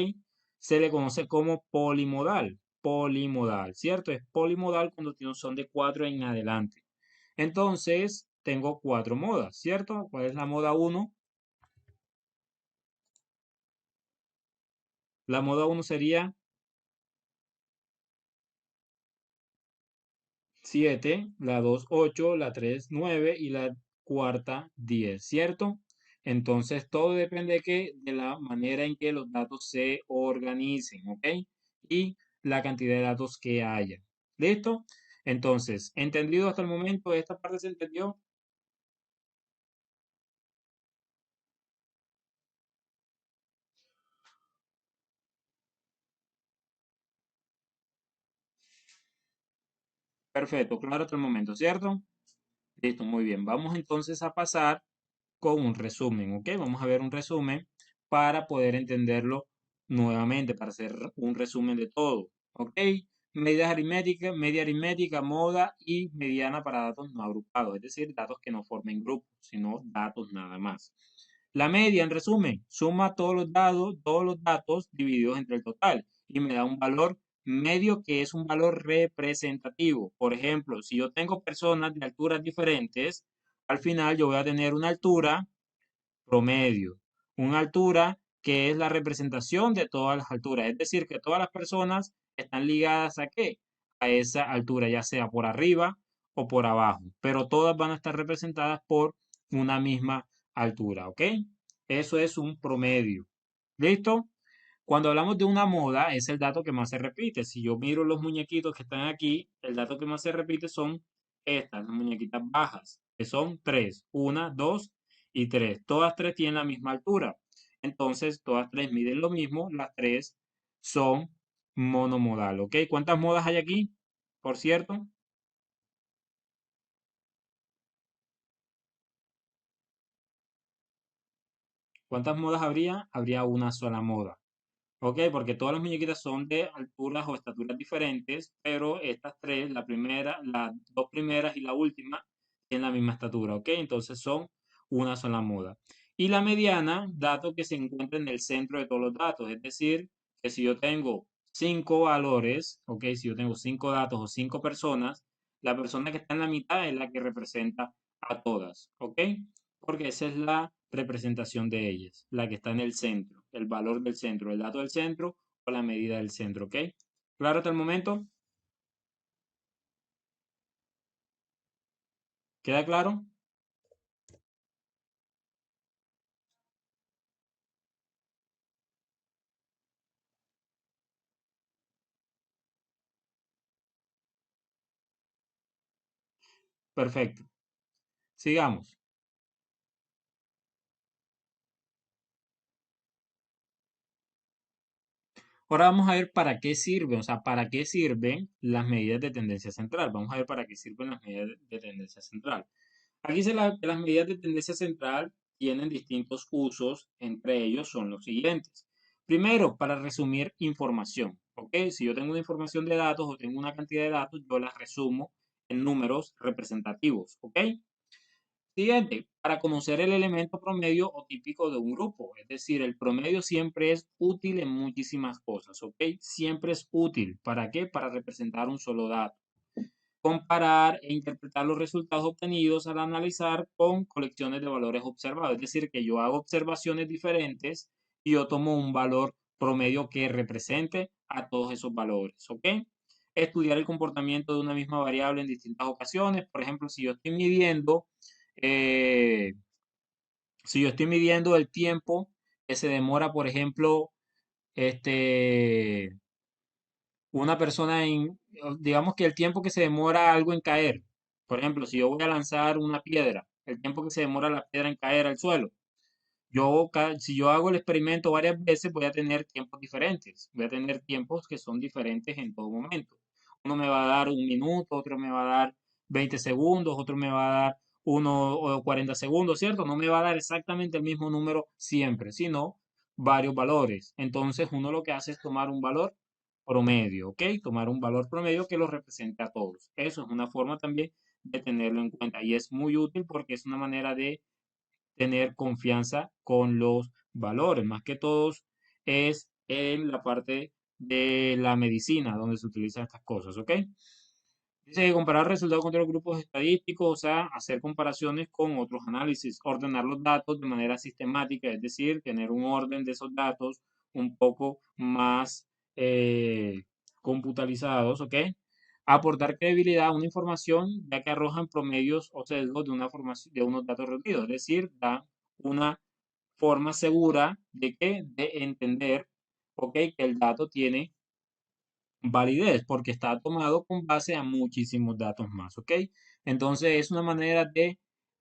Se le conoce como polimodal. Polimodal, ¿cierto? Es polimodal cuando son de cuatro en adelante. Entonces, tengo cuatro modas, ¿cierto? ¿Cuál es la moda uno? La moda uno sería 7, la 2 8, la 3 9 y la cuarta 10, ¿cierto? Entonces todo depende de qué, de la manera en que los datos se organicen, ¿ok? Y la cantidad de datos que haya. ¿Listo? Entonces, ¿entendido hasta el momento? ¿Esta parte se entendió? Perfecto, claro hasta el momento, ¿cierto? Listo, muy bien. Vamos entonces a pasar con un resumen, ¿ok? Vamos a ver un resumen para poder entenderlo nuevamente, para hacer un resumen de todo, ¿ok? Media aritmética, moda y mediana para datos no agrupados, es decir, datos que no formen grupos, sino datos nada más. La media, en resumen, suma todos los datos divididos entre el total y me da un valor medio que es un valor representativo. Por ejemplo, si yo tengo personas de alturas diferentes, al final yo voy a tener una altura promedio, una altura que es la representación de todas las alturas, es decir, que todas las personas están ligadas a qué? A esa altura, ya sea por arriba o por abajo, pero todas van a estar representadas por una misma altura, ¿ok? Eso es un promedio. ¿Listo? Cuando hablamos de una moda, es el dato que más se repite. Si yo miro los muñequitos que están aquí, el dato que más se repite son estas, las muñequitas bajas, que son tres, una, dos y tres. Todas tres tienen la misma altura. Entonces, todas tres miden lo mismo, las tres son monomodal, ¿ok? ¿Cuántas modas hay aquí? Por cierto, ¿cuántas modas habría? Habría una sola moda. ¿ok? Porque todas las muñequitas son de alturas o estaturas diferentes, pero estas tres, la primera, las dos primeras y la última, tienen la misma estatura, ¿ok? Entonces son una sola moda. Y la mediana, dato que se encuentra en el centro de todos los datos, es decir, que si yo tengo cinco valores, ¿ok? Si yo tengo cinco datos o cinco personas, la persona que está en la mitad es la que representa a todas, ¿ok? Porque esa es la representación de ellas, la que está en el centro, el valor del centro, el dato del centro o la medida del centro, ¿ok? ¿Claro hasta el momento? ¿Queda claro? Perfecto. Sigamos. Ahora vamos a ver para qué sirven, o sea, para qué sirven las medidas de tendencia central. Vamos a ver para qué sirven las medidas de tendencia central. Aquí dice que las medidas de tendencia central tienen distintos usos, entre ellos son los siguientes. Primero, para resumir información, ¿ok? Si yo tengo una información de datos o tengo una cantidad de datos, yo las resumo en números representativos, ¿ok? Siguiente, para conocer el elemento promedio o típico de un grupo, es decir, el promedio siempre es útil en muchísimas cosas, ¿ok? Siempre es útil. ¿Para qué? Para representar un solo dato. Comparar e interpretar los resultados obtenidos al analizar con colecciones de valores observados. Es decir, que yo hago observaciones diferentes y yo tomo un valor promedio que represente a todos esos valores, ¿ok? Estudiar el comportamiento de una misma variable en distintas ocasiones. Por ejemplo, eh, si yo estoy midiendo el tiempo que se demora, por ejemplo, este, una persona digamos que el tiempo que se demora algo en caer. Por ejemplo, si yo voy a lanzar una piedra, el tiempo que se demora la piedra en caer al suelo. Si yo hago el experimento varias veces, voy a tener tiempos diferentes. Voy a tener tiempos que son diferentes en todo momento. Uno me va a dar un minuto, otro me va a dar 20 segundos, otro me va a dar uno o 40 segundos, ¿cierto? No me va a dar exactamente el mismo número siempre, sino varios valores. Entonces, uno lo que hace es tomar un valor promedio, ¿ok? Tomar un valor promedio que lo represente a todos. Eso es una forma también de tenerlo en cuenta y es muy útil porque es una manera de tener confianza con los valores. Más que todos es en la parte de la medicina donde se utilizan estas cosas, ¿ok? Dice que comparar resultados con otros grupos estadísticos, o sea, hacer comparaciones con otros análisis, ordenar los datos de manera sistemática, es decir, tener un orden de esos datos un poco más computalizados, ¿ok? Aportar credibilidad a una información, ya que arrojan promedios o sesgos de una formación, de unos datos reunidos, es decir, da una forma segura de que de entender, ¿ok? Que el dato tiene validez porque está tomado con base a muchísimos datos más, ¿ok? Entonces es una manera de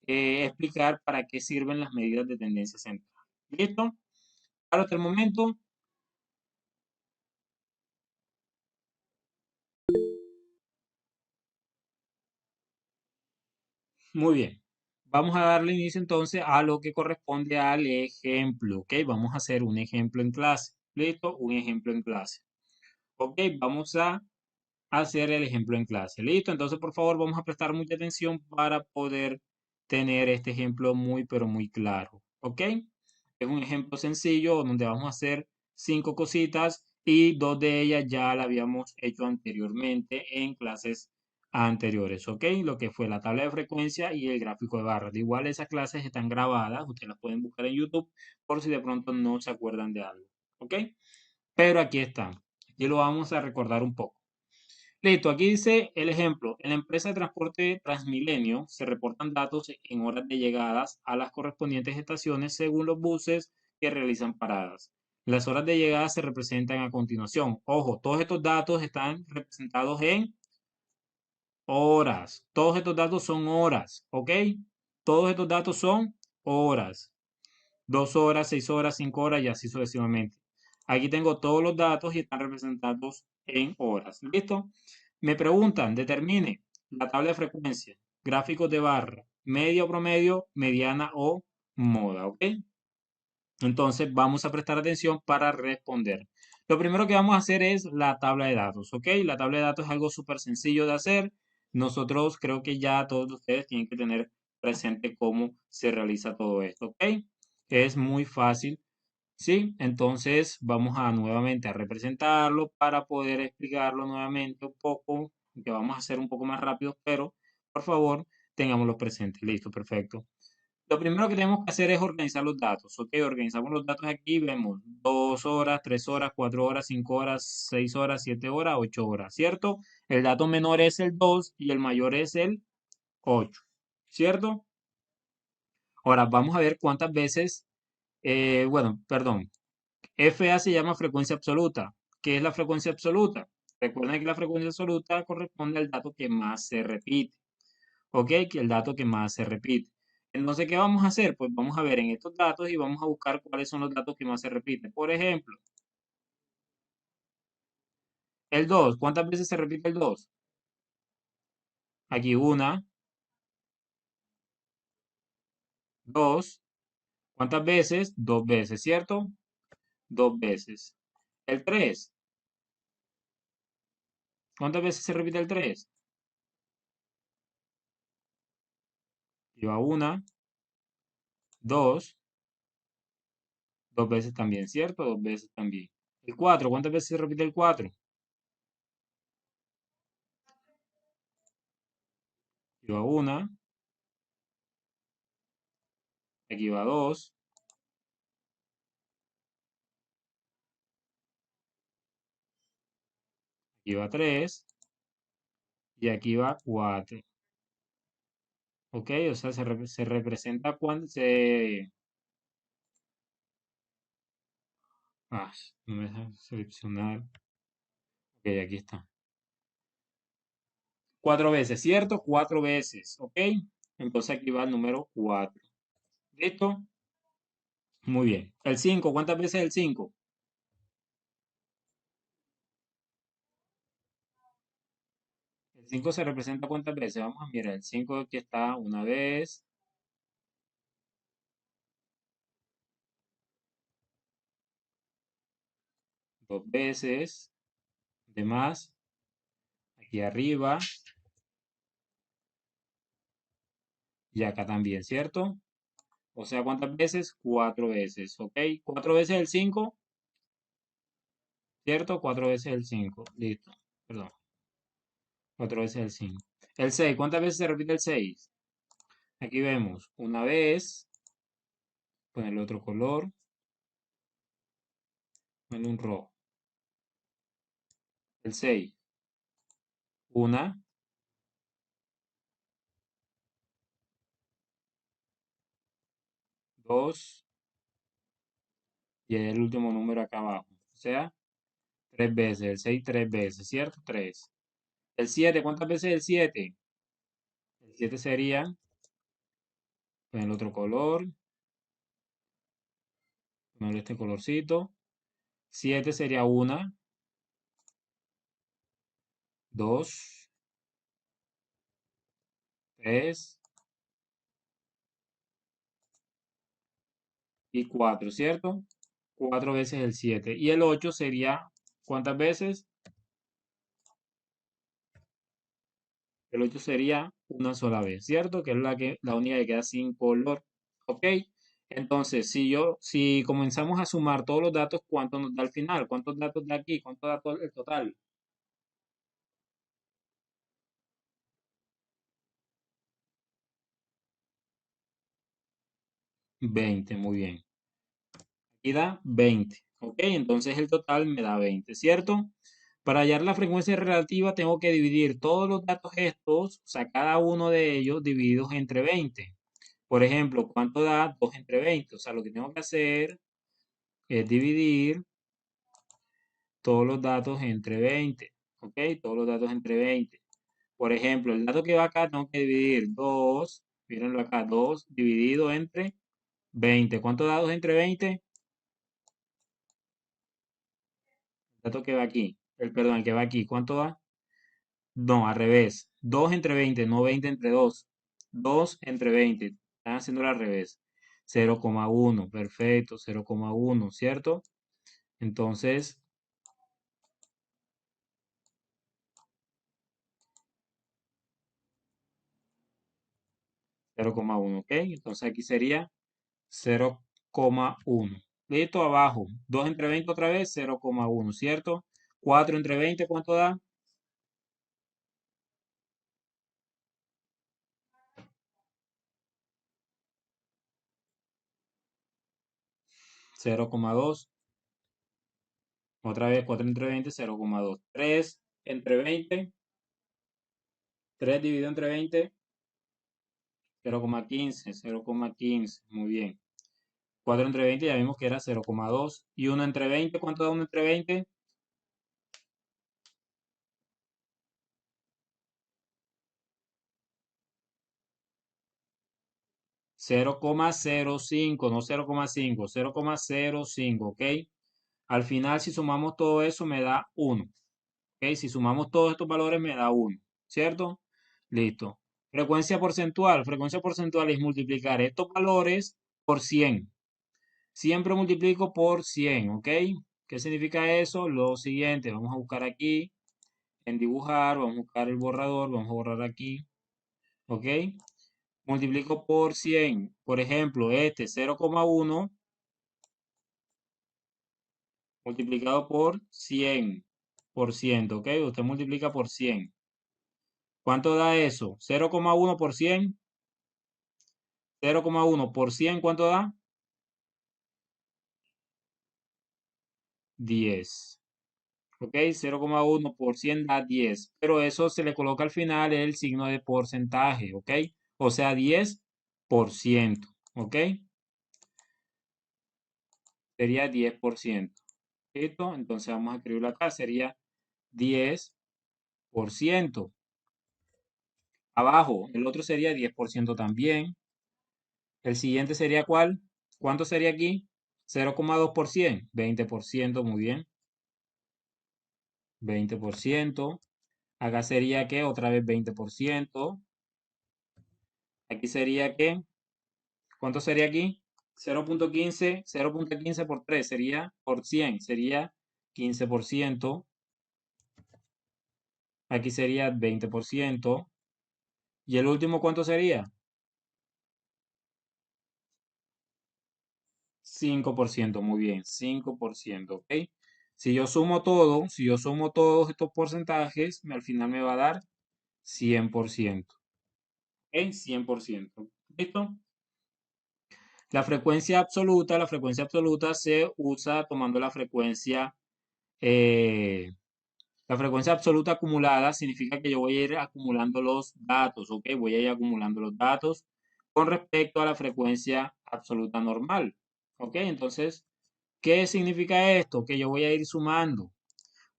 explicar para qué sirven las medidas de tendencia central. ¿Listo? Para hasta el momento, muy bien. Vamos a darle inicio entonces a lo que corresponde al ejemplo, ¿ok? Vamos a hacer un ejemplo en clase. ¿Listo? Un ejemplo en clase. Ok, vamos a hacer el ejemplo en clase. ¿Listo? Entonces, por favor, vamos a prestar mucha atención para poder tener este ejemplo muy, pero muy claro. ¿Ok? Es un ejemplo sencillo donde vamos a hacer cinco cositas y dos de ellas ya la habíamos hecho anteriormente en clases anteriores. ¿Ok? Lo que fue la tabla de frecuencia y el gráfico de barras. De igual, esas clases están grabadas. Ustedes las pueden buscar en YouTube por si de pronto no se acuerdan de algo. ¿Ok? Pero aquí están. Aquí lo vamos a recordar un poco. Listo, aquí dice el ejemplo. En la empresa de transporte Transmilenio se reportan datos en horas de llegadas a las correspondientes estaciones según los buses que realizan paradas. Las horas de llegada se representan a continuación. Ojo, todos estos datos están representados en horas. Todos estos datos son horas, ¿ok? Todos estos datos son horas. 2 horas, 6 horas, 5 horas y así sucesivamente. Aquí tengo todos los datos y están representados en horas. ¿Listo? Me preguntan, determine la tabla de frecuencia, gráficos de barra, media o promedio, mediana o moda, ¿ok? Entonces vamos a prestar atención para responder. Lo primero que vamos a hacer es la tabla de datos, ¿ok? La tabla de datos es algo súper sencillo de hacer. Nosotros creo que ya todos ustedes tienen que tener presente cómo se realiza todo esto, ¿ok? Es muy fácil, ¿sí? Entonces vamos a nuevamente a representarlo para poder explicarlo nuevamente un poco, que vamos a hacer un poco más rápido, pero por favor tengámoslo presente. Listo, perfecto. Lo primero que tenemos que hacer es organizar los datos, ¿ok? Organizamos los datos aquí, vemos 2 horas, 3 horas, 4 horas, 5 horas, 6 horas, 7 horas, 8 horas, ¿cierto? El dato menor es el 2 y el mayor es el 8, ¿cierto? Ahora vamos a ver cuántas veces, bueno, perdón, FA se llama frecuencia absoluta. ¿Qué es la frecuencia absoluta? Recuerden que la frecuencia absoluta corresponde al dato que más se repite. ¿Ok? Que el dato que más se repite. Entonces, ¿qué vamos a hacer? Pues vamos a ver en estos datos y vamos a buscar cuáles son los datos que más se repiten. Por ejemplo, el 2. ¿Cuántas veces se repite el 2? Aquí una, dos. ¿Cuántas veces? Dos veces, ¿cierto? Dos veces. El 3. ¿Cuántas veces se repite el 3? Lleva una, dos, dos veces también, ¿cierto? Dos veces también. El 4. ¿Cuántas veces se repite el 4? Lleva una, aquí va dos, aquí va tres y aquí va 4. ¿Ok? O sea, se representa cuando se... Ah, no me deja seleccionar. Ok, aquí está. Cuatro veces, ¿cierto? Cuatro veces, ¿ok? Entonces aquí va el número 4. ¿Listo? Muy bien. El 5, ¿cuántas veces el 5? El 5 se representa cuántas veces. Vamos a mirar. El 5 aquí está una vez, dos veces, demás, aquí arriba y acá también, ¿cierto? O sea, ¿cuántas veces? Cuatro veces, ¿ok? Cuatro veces el 5, ¿cierto? Cuatro veces el 5. Listo. Perdón. Cuatro veces el 5. El 6, ¿cuántas veces se repite el 6? Aquí vemos una vez, ponerle otro color, ponerle un rojo. El 6, una, dos, y el último número acá abajo. O sea, tres veces. El 6 tres veces, ¿cierto? Tres. El 7, ¿cuántas veces el 7? El 7 sería, ponerle otro color, ponerle este colorcito. 7 sería una, dos, tres y cuatro, ¿cierto? Cuatro veces el 7. Y el 8 sería, ¿cuántas veces? El 8 sería una sola vez, ¿cierto? Que es la única que queda sin color. ¿Ok? Entonces, si comenzamos a sumar todos los datos, ¿cuánto nos da al final? ¿Cuántos datos da aquí? ¿Cuánto da todo el total? 20, muy bien. Aquí da 20. ¿Ok? Entonces el total me da 20, ¿cierto? Para hallar la frecuencia relativa tengo que dividir todos los datos estos, o sea, cada uno de ellos divididos entre 20. Por ejemplo, ¿cuánto da 2 entre 20? O sea, lo que tengo que hacer es dividir todos los datos entre 20, ¿ok? Todos los datos entre 20. Por ejemplo, el dato que va acá tengo que dividir 2, mírenlo acá, 2 dividido entre 20. ¿Cuántos datos entre 20? El dato que va aquí, perdón, el que va aquí, ¿cuánto da? No, al revés. 2 entre 20, no 20 entre 2. 2 entre 20. Están haciéndolo al revés. 0,1, perfecto, 0,1, ¿cierto? Entonces, 0,1, ¿ok? Entonces aquí sería 0,1. Listo, abajo. 2 entre 20 otra vez, 0,1, ¿cierto? 4 entre 20, ¿cuánto da? 0,2. Otra vez 4 entre 20, 0,2. 3 entre 20, 3 dividido entre 20, 0,15, 0,15. Muy bien. 4 entre 20 ya vimos que era 0,2. Y 1 entre 20, ¿cuánto da 1 entre 20? 0,05, no 0,5, 0,05, ¿ok? Al final, si sumamos todo eso, me da 1. ¿Ok? Si sumamos todos estos valores, me da 1, ¿cierto? Listo. Frecuencia porcentual es multiplicar estos valores por 100. Siempre multiplico por 100, ¿ok? ¿Qué significa eso? Lo siguiente, vamos a buscar aquí, en dibujar, vamos a buscar el borrador, vamos a borrar aquí, ¿ok? Multiplico por 100. Por ejemplo, este 0,1 multiplicado por 100%, ¿ok? Usted multiplica por 100. ¿Cuánto da eso? 0,1 por 100. 0,1 por 100, ¿cuánto da? 10. ¿Ok? 0,1 por 100 da 10. Pero eso se le coloca al final el signo de porcentaje, ¿ok? O sea, 10%, ¿ok? Sería 10%. ¿Listo? Entonces vamos a escribirlo acá. Sería 10%. Abajo, el otro sería 10% también. El siguiente sería ¿cuál? ¿Cuánto sería aquí? 0,2 por 100. 20%, muy bien. 20%. Acá sería que otra vez 20%. Aquí sería que, ¿cuánto sería aquí? 0,15, 0,15 por 3 sería por 100, sería 15%. Aquí sería 20%. ¿Y el último cuánto sería? 5%, muy bien, 5%, ¿ok? Si yo sumo todos estos porcentajes, al final me va a dar 100%, ¿ok? 100%. ¿Listo? La frecuencia absoluta se usa tomando eh, la frecuencia absoluta acumulada significa que yo voy a ir acumulando los datos, ¿ok? Voy a ir acumulando los datos con respecto a la frecuencia absoluta normal, ¿ok? Entonces, ¿qué significa esto? Que yo voy a ir sumando.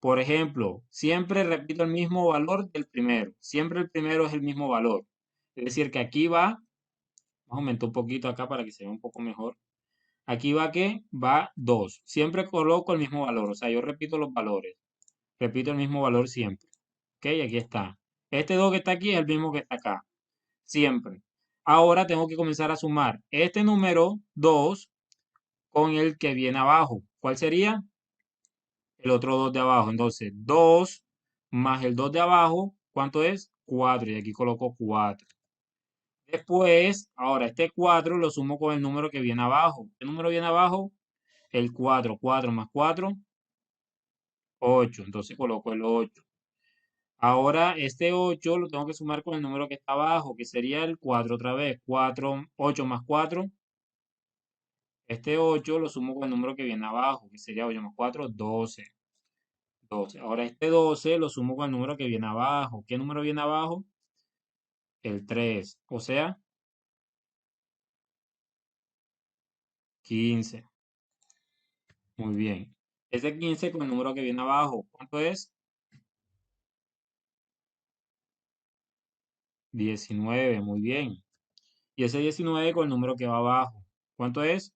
Por ejemplo, siempre repito el mismo valor del primero, siempre el primero es el mismo valor. Es decir, que aquí va, vamos a aumentar un poquito acá para que se vea un poco mejor. Aquí va que va 2. Siempre coloco el mismo valor, o sea, yo repito los valores. Repito el mismo valor siempre. Ok, aquí está. Este 2 que está aquí es el mismo que está acá. Siempre. Ahora tengo que comenzar a sumar este número 2 con el que viene abajo. ¿Cuál sería? El otro 2 de abajo. Entonces, 2 más el 2 de abajo, ¿cuánto es? 4. Y aquí coloco 4. Después, ahora este 4 lo sumo con el número que viene abajo. ¿Qué número viene abajo? El 4. 4 más 4, 8. Entonces coloco el 8. Ahora este 8 lo tengo que sumar con el número que está abajo, que sería el 4 otra vez. 4, 8 más 4. Este 8 lo sumo con el número que viene abajo, que sería 8 más 4, 12. 12. Ahora este 12 lo sumo con el número que viene abajo. ¿Qué número viene abajo? El 3. O sea, 15. Muy bien. Este 15 con el número que viene abajo. ¿Cuánto es? 19. Muy bien. Y ese 19 con el número que va abajo. ¿Cuánto es?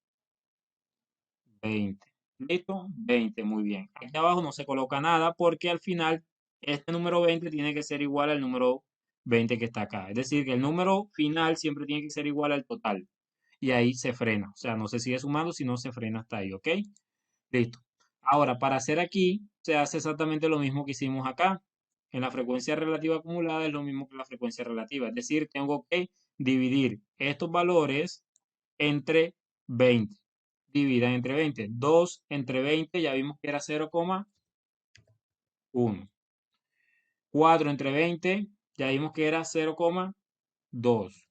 20. ¿Listo? 20, muy bien. Aquí abajo no se coloca nada porque al final este número 20 tiene que ser igual al número 20 que está acá. Es decir, que el número final siempre tiene que ser igual al total. Y ahí se frena. O sea, no se sigue sumando, sino se frena hasta ahí, ¿ok? Listo. Ahora, para hacer aquí, se hace exactamente lo mismo que hicimos acá. En la frecuencia relativa acumulada es lo mismo que la frecuencia relativa. Es decir, tengo que dividir estos valores entre 20. Dividan entre 20. 2 entre 20 ya vimos que era 0,1. 4 entre 20 ya vimos que era 0,2.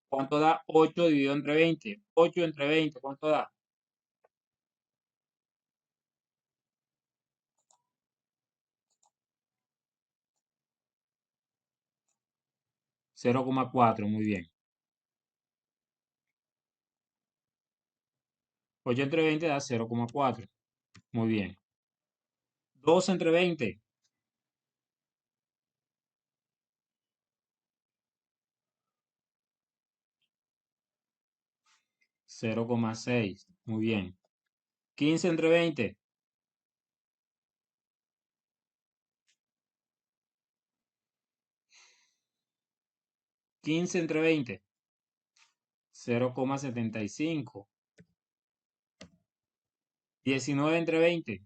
¿Cuánto da 8 dividido entre 20? 8 entre 20, ¿cuánto da? 0,4, muy bien. 8 entre 20 da 0,4, muy bien. 2 entre 20, 0,6, muy bien. 15 entre 20, 15 entre 20, 0,75. 19 entre 20,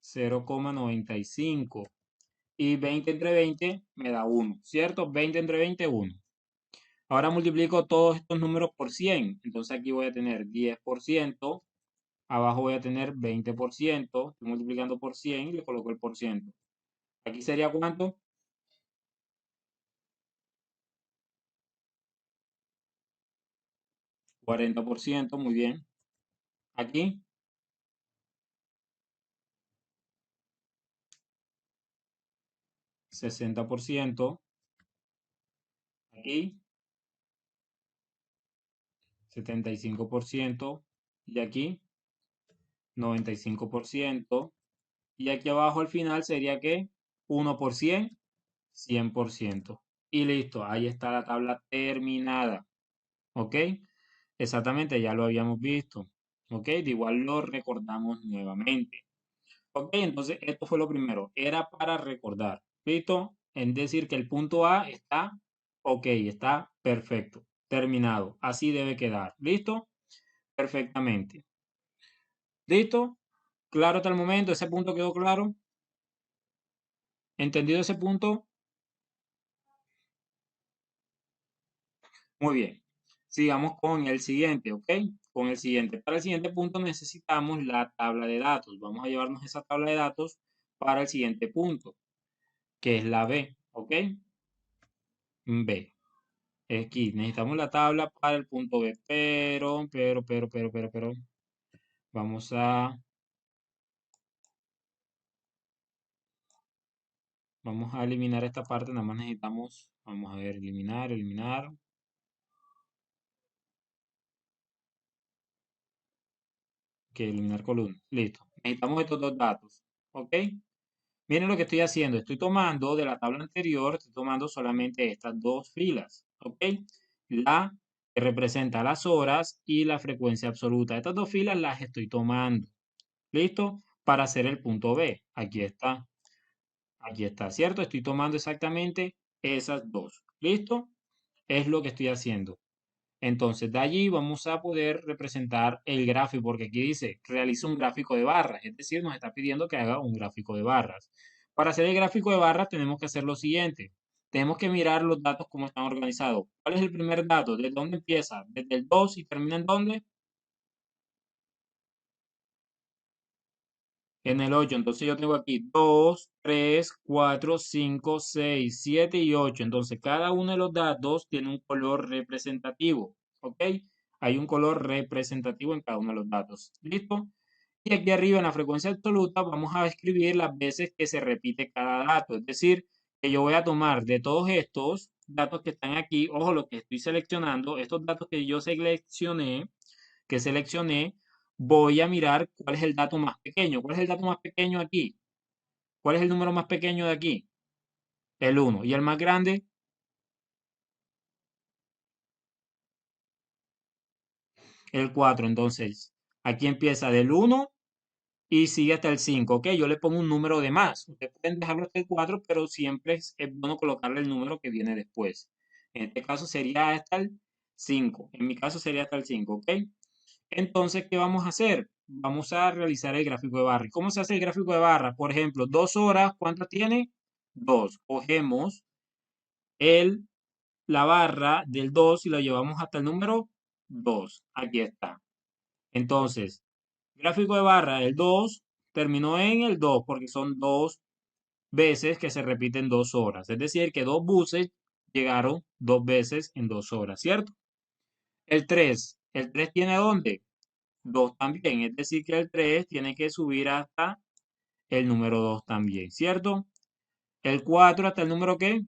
0,95. Y 20 entre 20 me da 1, ¿cierto? 20 entre 20, 1. Ahora multiplico todos estos números por 100. Entonces aquí voy a tener 10%. Abajo voy a tener 20%. Estoy multiplicando por 100 y le coloco el por ciento. Aquí sería ¿cuánto? 40%, muy bien. Aquí, 60%. Aquí, 75%. Y aquí, 95%. Y aquí abajo al final sería que 1%, 100%. Y listo, ahí está la tabla terminada. ¿Ok? Exactamente, ya lo habíamos visto. ¿Ok? De igual lo recordamos nuevamente. Ok, entonces esto fue lo primero. Era para recordar. ¿Listo? Es decir, que el punto A está ok, está perfecto. Terminado. Así debe quedar. ¿Listo? Perfectamente. ¿Listo? ¿Claro hasta el momento? ¿Ese punto quedó claro? ¿Entendido ese punto? Muy bien. Sigamos con el siguiente, ¿ok? Con el siguiente. Para el siguiente punto necesitamos la tabla de datos. Vamos a llevarnos esa tabla de datos para el siguiente punto, que es la B, ¿ok? B. Aquí necesitamos la tabla para el punto B, pero, vamos a eliminar esta parte, nada más necesitamos, vamos a ver, eliminar, que eliminar columna, listo. Necesitamos estos dos datos, ¿ok? Miren lo que estoy haciendo, estoy tomando de la tabla anterior, estoy tomando solamente estas dos filas, ¿ok? La que representa las horas y la frecuencia absoluta. Estas dos filas las estoy tomando, ¿listo? Para hacer el punto B, aquí está. Aquí está, ¿cierto? Estoy tomando exactamente esas dos. ¿Listo? Es lo que estoy haciendo. Entonces, de allí vamos a poder representar el gráfico, porque aquí dice, realiza un gráfico de barras, es decir, nos está pidiendo que haga un gráfico de barras. Para hacer el gráfico de barras tenemos que hacer lo siguiente. Tenemos que mirar los datos cómo están organizados. ¿Cuál es el primer dato? ¿Desde dónde empieza? ¿Desde el 2 y termina en dónde? En el 8. Entonces yo tengo aquí 2, 3, 4, 5, 6, 7 y 8. Entonces cada uno de los datos tiene un color representativo. ¿Ok? Hay un color representativo en cada uno de los datos. ¿Listo? Y aquí arriba en la frecuencia absoluta vamos a escribir las veces que se repite cada dato. Es decir, que yo voy a tomar de todos estos datos que están aquí, ojo, lo que estoy seleccionando, estos datos que yo seleccioné, voy a mirar cuál es el dato más pequeño. ¿Cuál es el dato más pequeño aquí? ¿Cuál es el número más pequeño de aquí? El 1. ¿Y el más grande? El 4. Entonces, aquí empieza del 1 y sigue hasta el 5. ¿Ok? Yo le pongo un número de más. Ustedes pueden dejarlo hasta el 4, pero siempre es bueno colocarle el número que viene después. En este caso sería hasta el 5. En mi caso sería hasta el 5. ¿Ok? Entonces, ¿qué vamos a hacer? Vamos a realizar el gráfico de barra. ¿Y cómo se hace el gráfico de barra? Por ejemplo, 2 horas, ¿cuántas tiene? 2. Cogemos el, la barra del 2 y la llevamos hasta el número 2. Aquí está. Entonces, gráfico de barra, el 2 terminó en el 2 porque son dos veces que se repiten 2 horas. Es decir, que dos buses llegaron 2 veces en 2 horas, ¿cierto? El tres tiene ¿dónde? 2 también. Es decir, que el 3 tiene que subir hasta el número 2 también, ¿cierto? El 4 hasta el número ¿qué?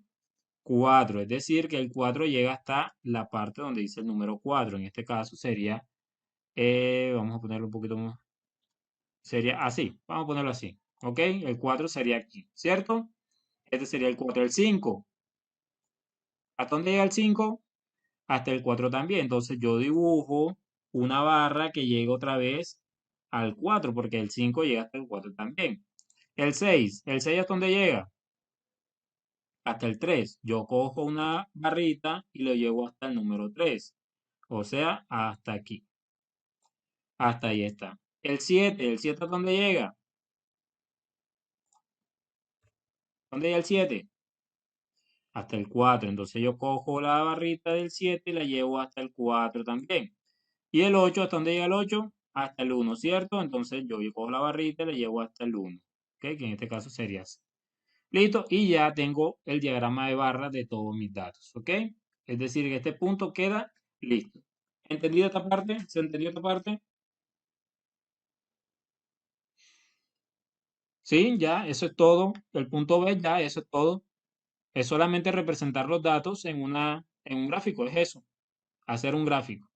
4. Es decir, que el 4 llega hasta la parte donde dice el número 4. En este caso sería, vamos a ponerlo un poquito más, sería así. Vamos a ponerlo así. ¿Ok? El 4 sería aquí, ¿cierto? Este sería el 4. El 5. ¿Hasta dónde llega el 5? Hasta el 4 también. Entonces yo dibujo una barra que llega otra vez al 4, porque el 5 llega hasta el 4 también. El seis ¿hasta dónde llega? Hasta el 3. Yo cojo una barrita y lo llevo hasta el número 3. O sea, hasta aquí. Hasta ahí está. El siete ¿hasta dónde llega? ¿Dónde llega el 7? Hasta el 4. Entonces yo cojo la barrita del 7 y la llevo hasta el 4 también. Y el 8, ¿hasta dónde llega el 8? Hasta el 1, ¿cierto? Entonces yo cojo la barrita y la llevo hasta el 1. ¿Ok? Que en este caso sería así. Listo. Y ya tengo el diagrama de barras de todos mis datos. ¿Ok? Es decir, que este punto queda listo. ¿Entendido esta parte? ¿Se entendió esta parte? Sí, ya, eso es todo. El punto B, ya, eso es todo. Es solamente representar los datos en un gráfico, es eso. Hacer un gráfico.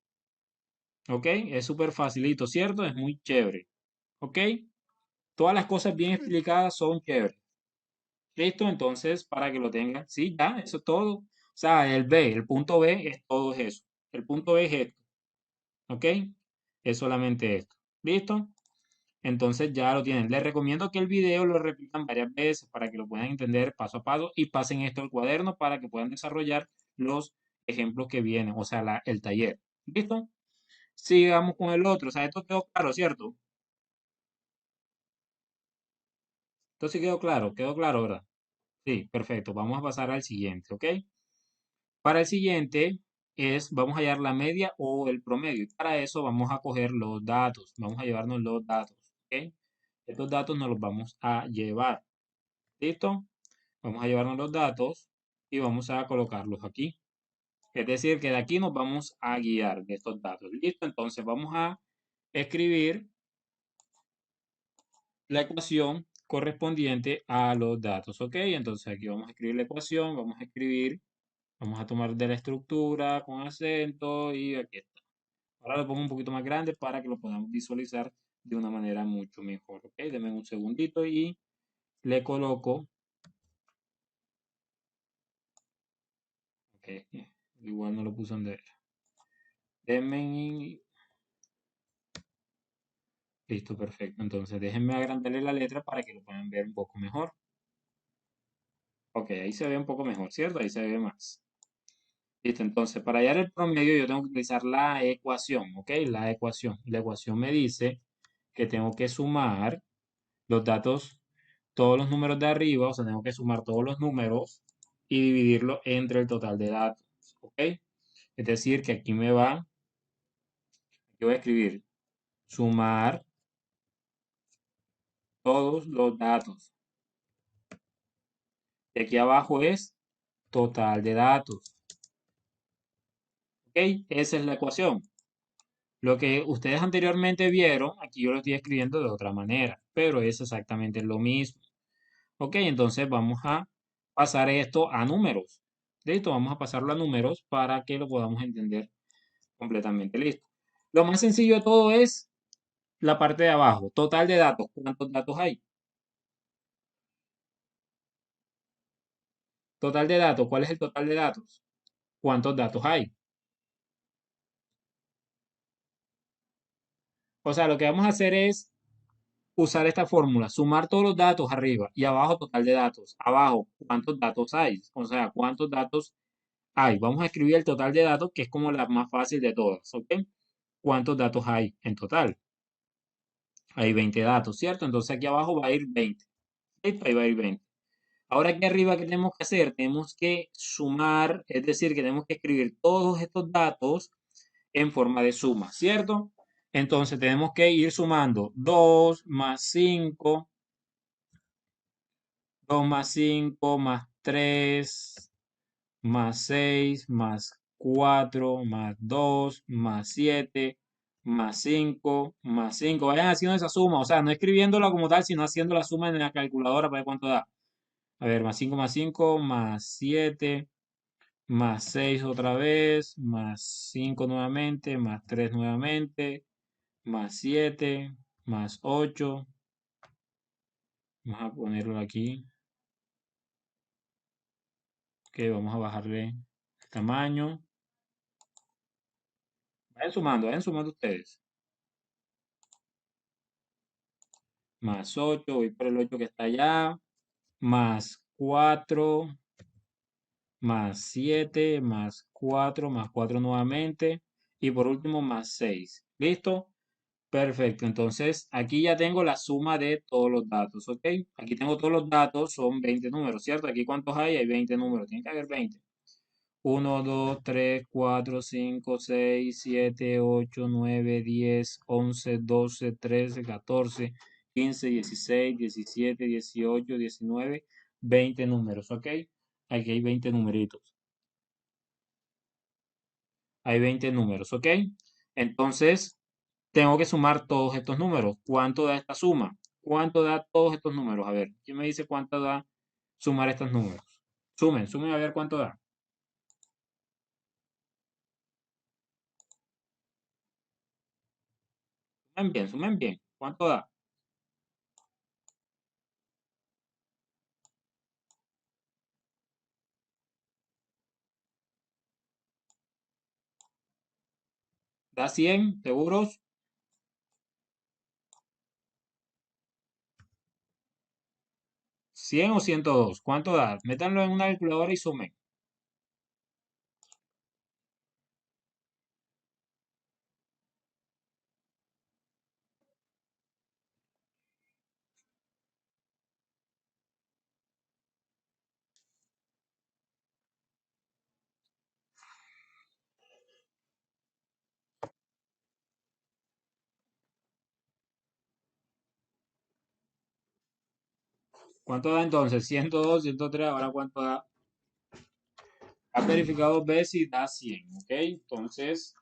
¿Ok? Es súper facilito, ¿cierto? Es muy chévere. ¿Ok? Todas las cosas bien explicadas son chéveres. Listo, entonces para que lo tengan, sí, ya, eso es todo. O sea, el punto B es todo eso. El punto B es esto, ¿ok? Es solamente esto. ¿Listo? Entonces ya lo tienen. Les recomiendo que el video lo repitan varias veces para que lo puedan entender paso a paso y pasen esto al cuaderno para que puedan desarrollar los ejemplos que vienen, o sea, el taller. ¿Listo? Sigamos con el otro. O sea, esto quedó claro, ¿cierto? Esto sí quedó claro, ¿verdad? Sí, perfecto. Vamos a pasar al siguiente, ¿ok? Para el siguiente vamos a hallar la media o el promedio. Y para eso vamos a coger los datos. Vamos a llevarnos los datos, ¿ok? Estos datos nos los vamos a llevar. ¿Listo? Vamos a llevarnos los datos y vamos a colocarlos aquí. Es decir, que de aquí nos vamos a guiar de estos datos. ¿Listo? Entonces vamos a escribir la ecuación correspondiente a los datos, ¿ok? Entonces aquí vamos a escribir la ecuación, vamos a tomar de la estructura con acento y aquí está. Ahora lo pongo un poquito más grande para que lo podamos visualizar de una manera mucho mejor, ¿ok? Denme un segundito y le coloco, ok, igual no lo puse donde era. Denme, listo, perfecto. Entonces déjenme agrandarle la letra para que lo puedan ver un poco mejor. Ok, ahí se ve un poco mejor, ¿cierto? Ahí se ve más. Listo, entonces para hallar el promedio yo tengo que utilizar la ecuación, ¿ok? La ecuación. Y la ecuación me dice que tengo que sumar los datos, todos los números de arriba, o sea, tengo que sumar todos los números y dividirlo entre el total de datos, ¿ok? Es decir, que aquí yo voy a escribir sumar todos los datos. Y aquí abajo es total de datos, ¿ok? Esa es la ecuación. Lo que ustedes anteriormente vieron, aquí yo lo estoy escribiendo de otra manera, pero es exactamente lo mismo. Ok, entonces vamos a pasar esto a números. Listo, vamos a pasarlo a números para que lo podamos entender completamente. Listo. Lo más sencillo de todo es la parte de abajo. Total de datos. ¿Cuántos datos hay? Total de datos. ¿Cuál es el total de datos? ¿Cuántos datos hay? O sea, lo que vamos a hacer es usar esta fórmula, sumar todos los datos arriba y abajo total de datos. Abajo, ¿cuántos datos hay? O sea, ¿cuántos datos hay? Vamos a escribir el total de datos, que es como la más fácil de todas, ¿ok? cuántos datos hay en total. Hay 20 datos, ¿cierto? Entonces aquí abajo va a ir 20. Ahí va a ir 20. Ahora aquí arriba, ¿qué tenemos que hacer? Tenemos que sumar, es decir, que tenemos que escribir todos estos datos en forma de suma, ¿cierto? Entonces tenemos que ir sumando 2 más 5, 2 más 5 más 3 más 6 más 4 más 2 más 7 más 5 más 5. Vayan haciendo esa suma, o sea, no escribiéndola como tal, sino haciendo la suma en la calculadora para ver cuánto da. A ver, más 5 más 7 más 6 otra vez, más 5 nuevamente, más 3 nuevamente, más 7 más 8. Vamos a ponerlo aquí. Ok, vamos a bajarle el tamaño. Vayan sumando ustedes. Más 8, voy por el 8 que está allá. Más 4, más 7, más 4 nuevamente. Y por último, más 6. ¿Listo? Perfecto, entonces aquí ya tengo la suma de todos los datos, ¿ok? Aquí tengo todos los datos, son 20 números, ¿cierto? Aquí ¿cuántos hay? Hay 20 números, tiene que haber 20. 1, 2, 3, 4, 5, 6, 7, 8, 9, 10, 11, 12, 13, 14, 15, 16, 17, 18, 19, 20 números, ¿ok? Aquí hay 20 numeritos. Hay 20 números, ¿ok? Entonces, tengo que sumar todos estos números. ¿Cuánto da esta suma? ¿Cuánto da todos estos números? A ver, ¿quién me dice cuánto da sumar estos números? Sumen a ver cuánto da. Sumen bien. ¿Cuánto da? ¿Da 100? ¿Seguros? 100 o 102. ¿Cuánto da? Métanlo en una calculadora y sumen. ¿Cuánto da entonces? 102, 103. Ahora ¿cuánto da? Ha verificado dos veces y da 100. ¿Ok? Entonces,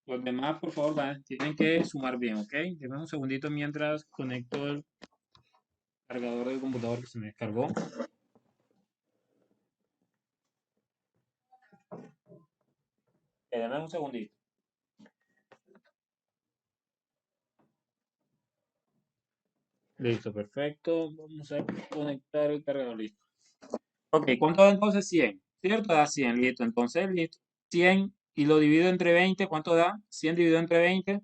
los demás, por favor, tienen que sumar bien. ¿Ok? Denme un segundito mientras conecto el cargador del computador que se me descargó. Denme un segundito. Listo, perfecto. Vamos a conectar el cargador. Listo. Ok, ¿cuánto da entonces 100? ¿Cierto? Da 100. Listo. Entonces, listo. 100 y lo divido entre 20. ¿Cuánto da? 100 dividido entre 20.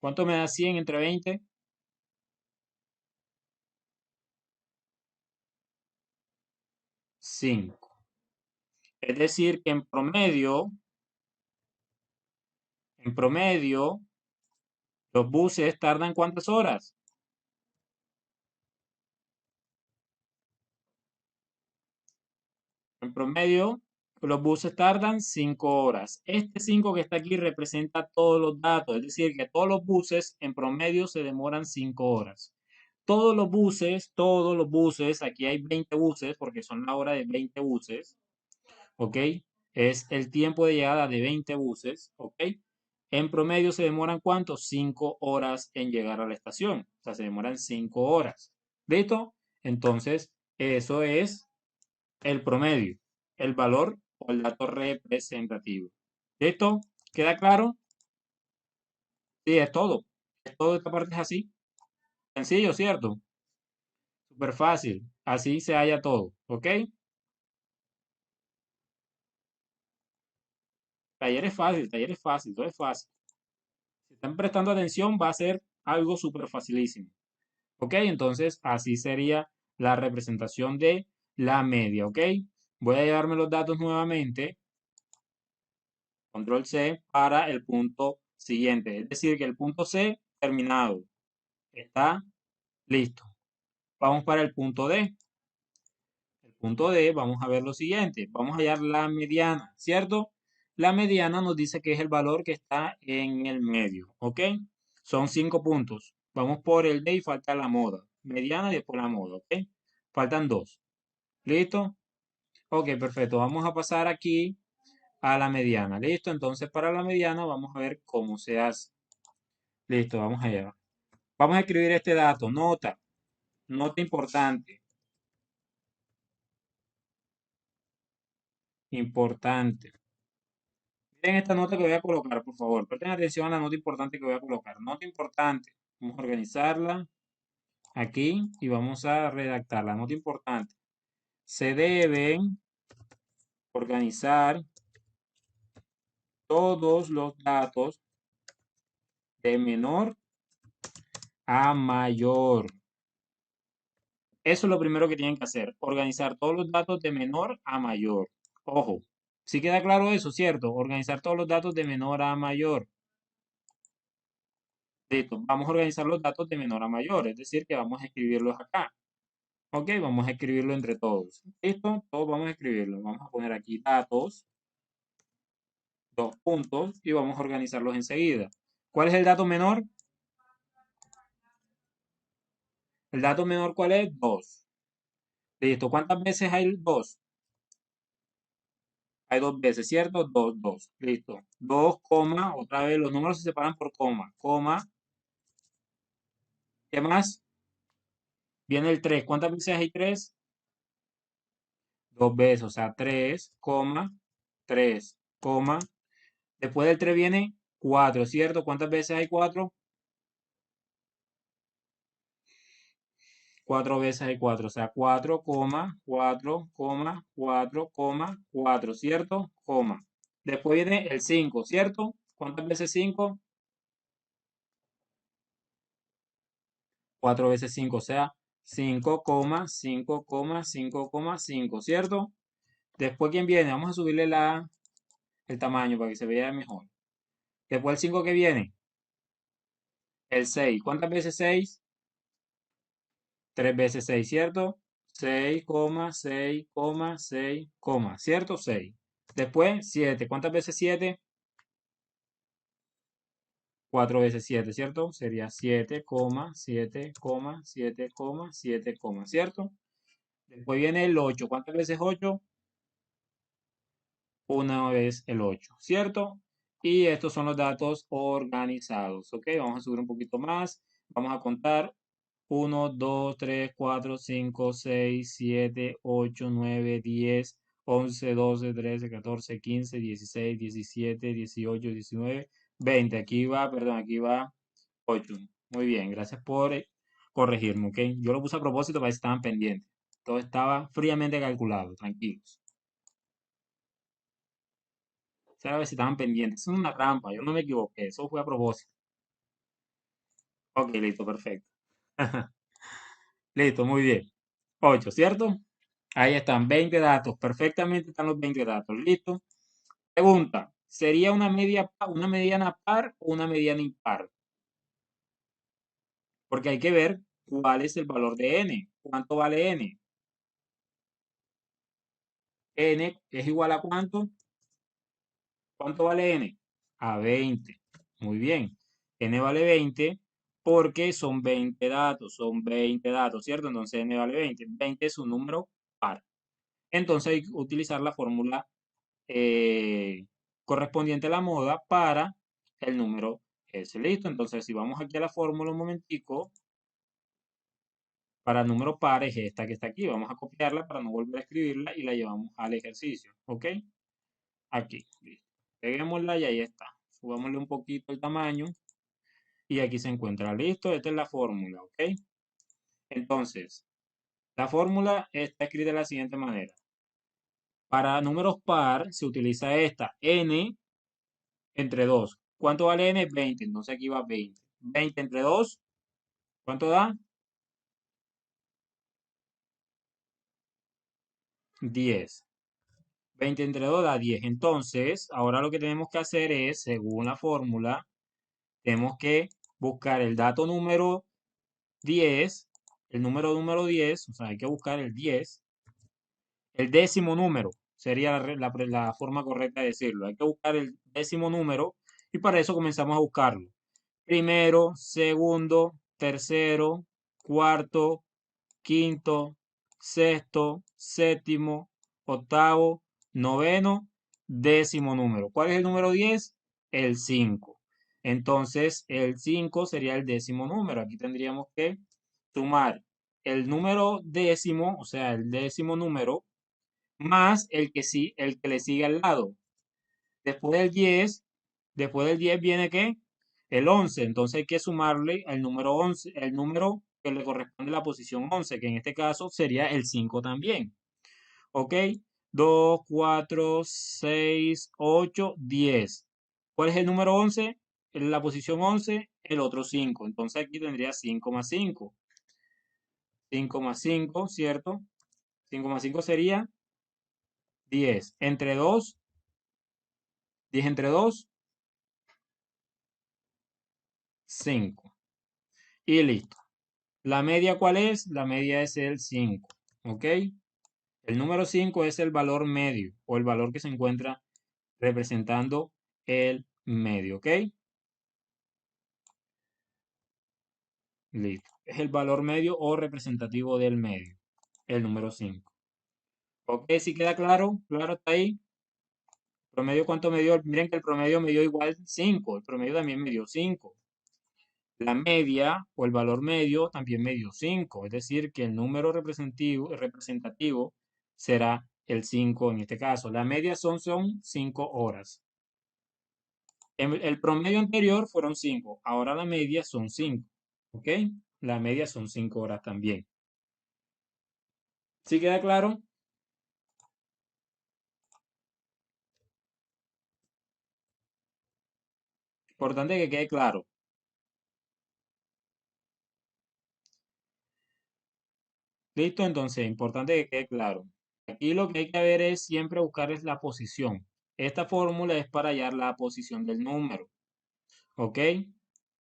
¿Cuánto me da 100 entre 20? 5. Es decir, que en promedio, los buses tardan ¿cuántas horas? En promedio, los buses tardan 5 horas. Este 5 que está aquí representa todos los datos, es decir, que todos los buses en promedio se demoran 5 horas. Todos los buses, aquí hay 20 buses porque son la hora de 20 buses, ¿ok? Es el tiempo de llegada de 20 buses, ¿ok? En promedio se demoran ¿cuánto? 5 horas en llegar a la estación. O sea, se demoran 5 horas. ¿Listo? Entonces, eso es el promedio, el valor o el dato representativo. ¿Listo? ¿Queda claro? Sí, es todo. Es todo, esta parte es así. Sencillo, ¿cierto? Súper fácil. Así se halla todo. ¿Ok? Taller es fácil, todo es fácil. Si están prestando atención, va a ser algo súper facilísimo. ¿Ok? Entonces, así sería la representación de la media. ¿Ok? Voy a llevarme los datos nuevamente, control C, para el punto siguiente. Es decir, que el punto C terminado. Está listo. Vamos para el punto D. El punto D, vamos a ver lo siguiente. Vamos a hallar la mediana, ¿cierto? La mediana nos dice que es el valor que está en el medio, ¿ok? Son 5 puntos. Vamos por el D y falta la moda. Mediana y después la moda, ¿ok? Faltan 2. ¿Listo? Ok, perfecto. Vamos a pasar aquí a la mediana. ¿Listo? Entonces, para la mediana vamos a ver cómo se hace. Listo, vamos allá. Vamos a escribir este dato. Nota. Nota importante. Importante. Miren esta nota que voy a colocar, por favor. Presten atención a la nota importante que voy a colocar. Nota importante. Vamos a organizarla aquí y vamos a redactar la nota importante. Se deben organizar todos los datos de menor a mayor. Eso es lo primero que tienen que hacer. Organizar todos los datos de menor a mayor. Ojo. ¿Sí queda claro eso, cierto? Organizar todos los datos de menor a mayor. Listo. Vamos a organizar los datos de menor a mayor. Es decir, que vamos a escribirlos acá. Ok, vamos a escribirlo entre todos. ¿Listo? Todos vamos a escribirlo. Vamos a poner aquí datos, 2 puntos, y vamos a organizarlos enseguida. ¿Cuál es el dato menor? El dato menor, ¿cuál es? 2. Listo. ¿Cuántas veces hay 2? Hay 2 veces, ¿cierto? 2, 2. Listo. 2, coma, otra vez los números se separan por coma. Coma. ¿Qué más? Viene el 3. ¿Cuántas veces hay 3? 2 veces, o sea, 3, coma, 3, coma. Después del 3 viene 4, ¿cierto? ¿Cuántas veces hay 4? 4 veces hay 4, o sea, 4, 4, 4, 4, ¿cierto? Coma. Después viene el 5, ¿cierto? ¿Cuántas veces 5? 4 veces 5, o sea, 5, 5, 5, 5, ¿cierto? Después, ¿quién viene? Vamos a subirle el tamaño para que se vea mejor. Después el 5 que viene, el 6. ¿Cuántas veces 6? 3 veces 6, ¿cierto? 6, 6, 6, ¿cierto? 6. Después 7. ¿Cuántas veces 7? 4 veces 7, ¿cierto? Sería 7, 7, 7, 7, ¿cierto? Después viene el 8. ¿Cuántas veces 8? Una vez el 8, ¿cierto? Y estos son los datos organizados, ¿ok? Vamos a subir un poquito más. Vamos a contar 1, 2, 3, 4, 5, 6, 7, 8, 9, 10, 11, 12, 13, 14, 15, 16, 17, 18, 19, 20. Aquí va, perdón, aquí va 8. Muy bien, gracias por corregirme, ¿ok? Yo lo puse a propósito para que estaban pendientes. Todo estaba fríamente calculado, tranquilos. A ver si estaban pendientes. Es una trampa, yo no me equivoqué, eso fue a propósito. Ok, listo, perfecto. Listo, muy bien. 8, ¿cierto? Ahí están, 20 datos. Perfectamente están los 20 datos. ¿Listo? Pregunta, ¿sería una mediana par o una mediana impar? Porque hay que ver cuál es el valor de n. ¿Cuánto vale n? N es igual a ¿cuánto? ¿Cuánto vale n? A 20. Muy bien. N vale 20 porque son 20 datos, ¿cierto? Entonces n vale 20. 20 es un número par. Entonces hay que utilizar la fórmula eh, correspondiente a la moda para el número S. Listo. Entonces, si vamos aquí a la fórmula un momentico, para el número par es esta que está aquí. Vamos a copiarla para no volver a escribirla y la llevamos al ejercicio. ¿Ok? Aquí. Listo. Peguémosla y ahí está. Subámosle un poquito el tamaño y aquí se encuentra. Listo. Esta es la fórmula. ¿Ok? Entonces, la fórmula está escrita de la siguiente manera. Para números par se utiliza esta. N entre 2. ¿Cuánto vale n? 20. Entonces aquí va 20. 20 entre 2, ¿cuánto da? 10. 20 entre 2 da 10. Entonces, ahora lo que tenemos que hacer es, según la fórmula, tenemos que buscar el dato número 10, el número 10, o sea, hay que buscar el 10, el décimo número, sería la forma correcta de decirlo. Hay que buscar el décimo número y para eso comenzamos a buscarlo. Primero, segundo, tercero, cuarto, quinto, sexto, séptimo, octavo, noveno, décimo número. ¿Cuál es el número 10? El 5. Entonces, el 5 sería el décimo número. Aquí tendríamos que sumar el número décimo, o sea, el décimo número, más el que sí, el que le sigue al lado. Después del 10, después del 10 viene ¿qué? El 11. Entonces hay que sumarle el número 11, el número que le corresponde a la posición 11, que en este caso sería el 5 también. ¿Ok? 2, 4, 6, 8, 10. ¿Cuál es el número 11? En la posición 11, el otro 5. Entonces aquí tendría 5 más 5. 5 más 5, ¿cierto? 5 más 5 sería 10. Entre 2, 10 entre 2, 5. Y listo. ¿La media cuál es? La media es el 5. ¿Ok? El número 5 es el valor medio o el valor que se encuentra representando el medio. ¿Ok? Listo. Es el valor medio o representativo del medio. El número 5. ¿Ok? ¿Si queda claro? ¿Claro está ahí? ¿Promedio cuánto me dio? Miren que el promedio me dio igual 5. El promedio también me dio 5. La media o el valor medio también me dio 5. Es decir, que el número representativo será el 5 en este caso. La media son 5 horas. El promedio anterior fueron 5. Ahora la media son 5. ¿Ok? La media son 5 horas también. ¿Sí queda claro? Importante que quede claro. Listo, entonces, importante que quede claro. Aquí lo que hay que ver es siempre buscar es la posición. Esta fórmula es para hallar la posición del número. ¿Ok?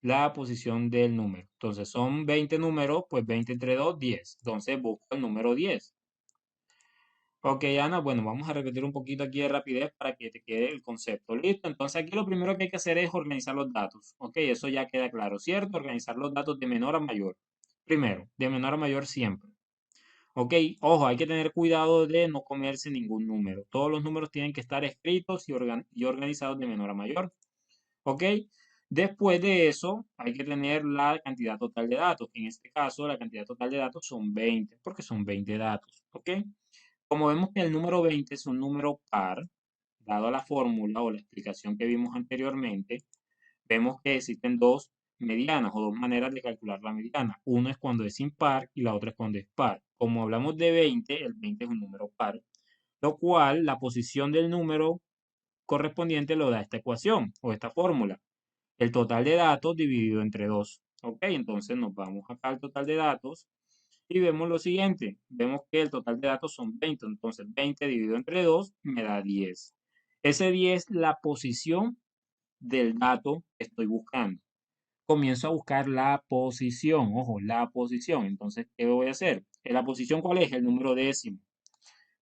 La posición del número. Entonces son 20 números, pues 20 entre 2, 10. Entonces busco el número 10. Ok, Ana, bueno, vamos a repetir un poquito aquí de rapidez para que te quede el concepto. Listo, entonces aquí lo primero que hay que hacer es organizar los datos. Ok, eso ya queda claro, ¿cierto? Organizar los datos de menor a mayor. Primero, de menor a mayor siempre. Ok, ojo, hay que tener cuidado de no comerse ningún número. Todos los números tienen que estar escritos y organizados de menor a mayor. ¿Ok? Después de eso, hay que tener la cantidad total de datos, que en este caso la cantidad total de datos son 20, porque son 20 datos. ¿Ok? Como vemos que el número 20 es un número par, dado la fórmula o la explicación que vimos anteriormente, vemos que existen dos medianas o dos maneras de calcular la mediana. Uno es cuando es impar y la otra es cuando es par. Como hablamos de 20, el 20 es un número par, lo cual la posición del número correspondiente lo da esta ecuación o esta fórmula. El total de datos dividido entre 2. Ok, entonces nos vamos acá al total de datos y vemos lo siguiente. Vemos que el total de datos son 20. Entonces 20 dividido entre 2 me da 10. Ese 10 es la posición del dato que estoy buscando. Comienzo a buscar la posición. Ojo, la posición. Entonces, ¿qué voy a hacer? ¿La posición cuál es? El número décimo.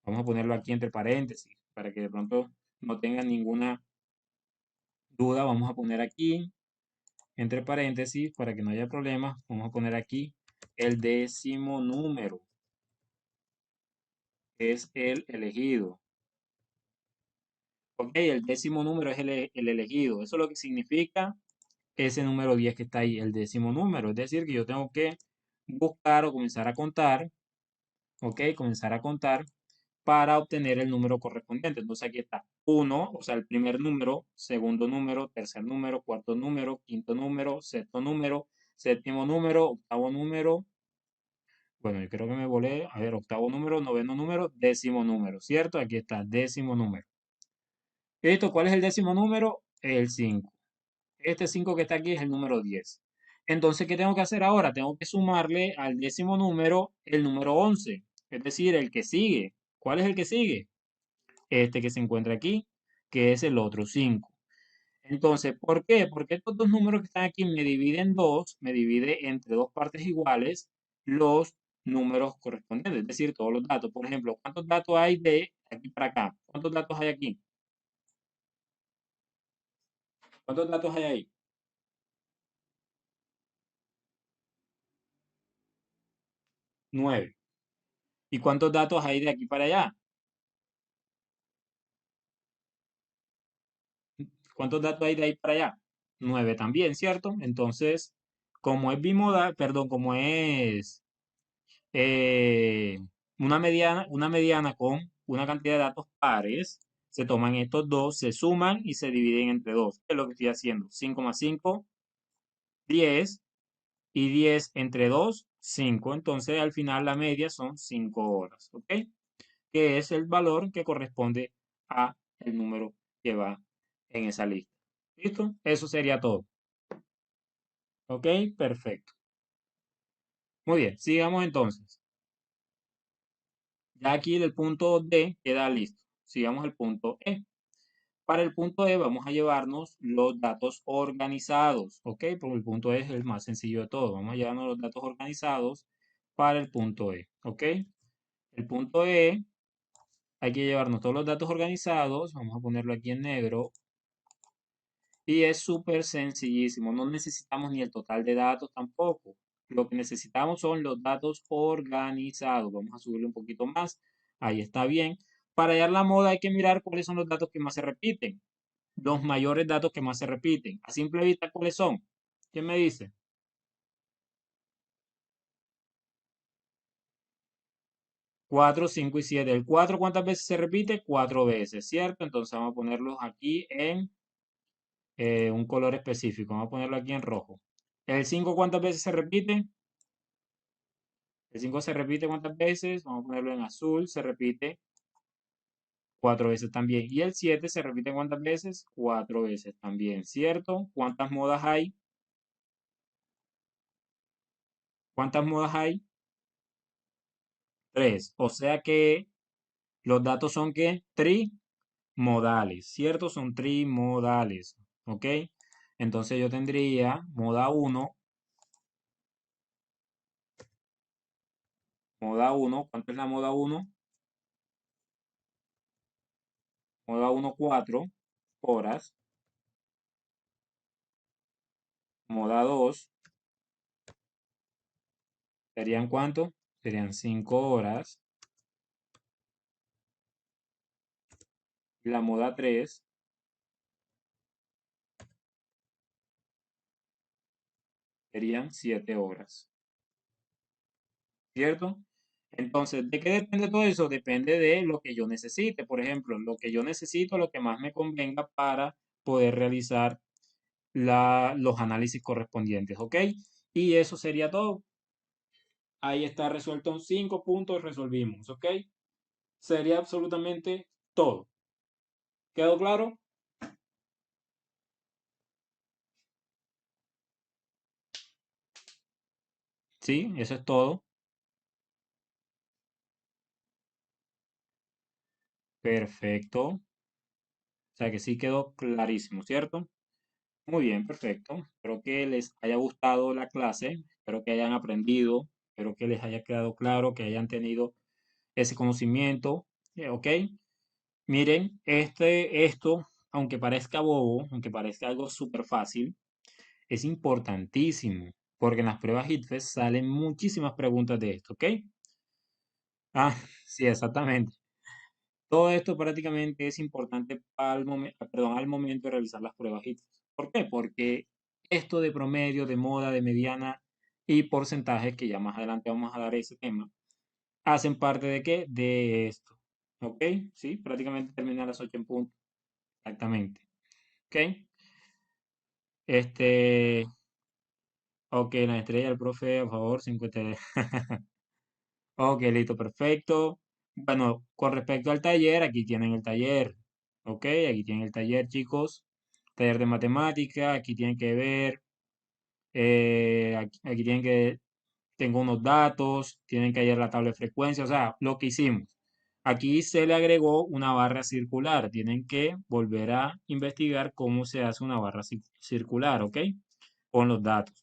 Vamos a ponerlo aquí entre paréntesis para que de pronto no tengan ninguna duda. Vamos a poner aquí entre paréntesis para que no haya problemas. Vamos a poner aquí el décimo número. Es el elegido. Ok, el décimo número es el elegido. Eso es lo que significa ese número 10 que está ahí, el décimo número. Es decir, que yo tengo que buscar o comenzar a contar, ok, comenzar a contar para obtener el número correspondiente. Entonces aquí está uno, o sea, el primer número, segundo número, tercer número, cuarto número, quinto número, sexto número, séptimo número, octavo número. Bueno, yo creo que me volé. A ver, octavo número, noveno número, décimo número, ¿cierto? Aquí está, décimo número. Esto, ¿cuál es el décimo número? El 5. Este 5 que está aquí es el número 10. Entonces, ¿qué tengo que hacer ahora? Tengo que sumarle al décimo número el número 11, es decir, el que sigue. ¿Cuál es el que sigue? este que se encuentra aquí, que es el otro 5. Entonces, ¿por qué? Porque estos dos números que están aquí me dividen dos, me divide entre dos partes iguales los números correspondientes, es decir, todos los datos. Por ejemplo, ¿cuántos datos hay de aquí para acá? ¿Cuántos datos hay aquí? ¿Cuántos datos hay ahí? 9. ¿Y cuántos datos hay de aquí para allá? ¿Cuántos datos hay de ahí para allá? 9 también, ¿cierto? Entonces, como es bimodal, perdón, como es eh, una mediana con una cantidad de datos pares, se toman estos dos, se suman y se dividen entre dos. ¿Qué es lo que estoy haciendo? 5 más 5, 10, y 10 entre 2, 5. Entonces, al final la media son 5 horas, ¿ok? Que es el valor que corresponde a el número que va en esa lista. ¿Listo? Eso sería todo. ¿Ok? Perfecto. Muy bien, sigamos entonces. Ya aquí el punto D queda listo. Sigamos el punto E. Para el punto E vamos a llevarnos los datos organizados, ¿ok? Porque el punto E es el más sencillo de todo. Vamos a llevarnos los datos organizados para el punto E, ¿ok? El punto E, hay que llevarnos todos los datos organizados. Vamos a ponerlo aquí en negro. Y es súper sencillísimo. No necesitamos ni el total de datos tampoco. Lo que necesitamos son los datos organizados. Vamos a subirle un poquito más. Ahí está bien. Para hallar la moda hay que mirar cuáles son los datos que más se repiten. Los mayores datos que más se repiten. A simple vista, ¿cuáles son? ¿Quién me dice? 4, 5 y 7. El 4, ¿cuántas veces se repite? 4 veces, ¿cierto? Entonces vamos a ponerlos aquí en un color específico. Vamos a ponerlo aquí en rojo. El 5, ¿cuántas veces se repite? El 5 se repite cuántas veces, vamos a ponerlo en azul, se repite 4 veces también. Y el 7 se repite cuántas veces, 4 veces también, ¿cierto? ¿Cuántas modas hay? ¿Cuántas modas hay? 3. O sea que los datos son que trimodales, ¿cierto? Son trimodales, ¿ok? Entonces yo tendría moda uno, ¿cuánto es la moda uno? Moda uno 4 horas, moda 2 ¿serían cuánto? Serían 5 horas. La moda 3 serían 7 horas, ¿cierto? Entonces, ¿de qué depende todo eso? Depende de lo que yo necesite. Por ejemplo, lo que yo necesito, lo que más me convenga para poder realizar los análisis correspondientes, ¿ok? Y eso sería todo. Ahí está resuelto en 5 puntos, resolvimos, ¿ok? Sería absolutamente todo. ¿Quedó claro? Sí, eso es todo. Perfecto. O sea que sí quedó clarísimo, ¿cierto? Muy bien, perfecto. Espero que les haya gustado la clase, espero que hayan aprendido, espero que les haya quedado claro, que hayan tenido ese conocimiento, ¿ok? Miren, esto, aunque parezca bobo, aunque parezca algo súper fácil, es importantísimo, porque en las pruebas ITFES salen muchísimas preguntas de esto, ¿ok? Ah, sí, exactamente. Todo esto prácticamente es importante al momento de realizar las pruebas ITFES. ¿Por qué? Porque esto de promedio, de moda, de mediana y porcentajes, que ya más adelante vamos a dar ese tema, hacen parte de qué? De esto. ¿Ok? Sí, prácticamente termina a las 8 en punto. Exactamente. ¿Ok? Este, ok, la estrella del profe, por favor, 50. Ok, listo, perfecto. Bueno, con respecto al taller, aquí tienen el taller. Ok, aquí tienen el taller, chicos. Taller de matemática, aquí tienen que ver, aquí tienen tengo unos datos, tienen que hallar la tabla de frecuencia, o sea, lo que hicimos. Aquí se le agregó una barra circular. Tienen que volver a investigar cómo se hace una barra circular, ¿ok? Con los datos.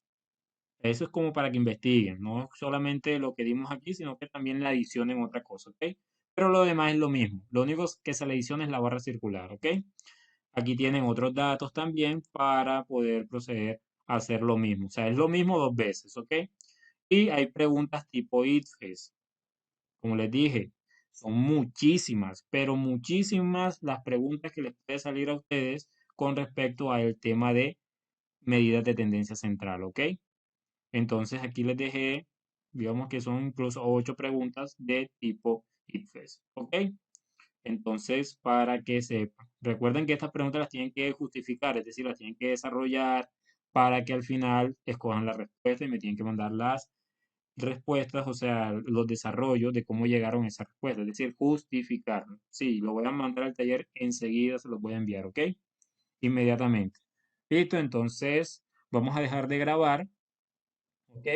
Eso es como para que investiguen, no solamente lo que dimos aquí, sino que también le adicionen otra cosa, ¿ok? Pero lo demás es lo mismo. Lo único que se le adiciona es la barra circular, ¿ok? Aquí tienen otros datos también para poder proceder a hacer lo mismo. O sea, es lo mismo dos veces, ¿ok? Y hay preguntas tipo ITFES. Como les dije, son muchísimas, pero muchísimas las preguntas que les puede salir a ustedes con respecto al tema de medidas de tendencia central, ¿ok? Entonces aquí les dejé, digamos que son incluso 8 preguntas de tipo ITFES, ¿ok? Entonces, para que sepan, recuerden que estas preguntas las tienen que justificar, es decir, las tienen que desarrollar para que al final escojan la respuesta y me tienen que mandar las respuestas, o sea, los desarrollos de cómo llegaron a esa respuesta, es decir, justificarlo. Sí, lo voy a mandar al taller enseguida, se los voy a enviar, ¿ok? Inmediatamente. Listo, entonces vamos a dejar de grabar, ¿ok?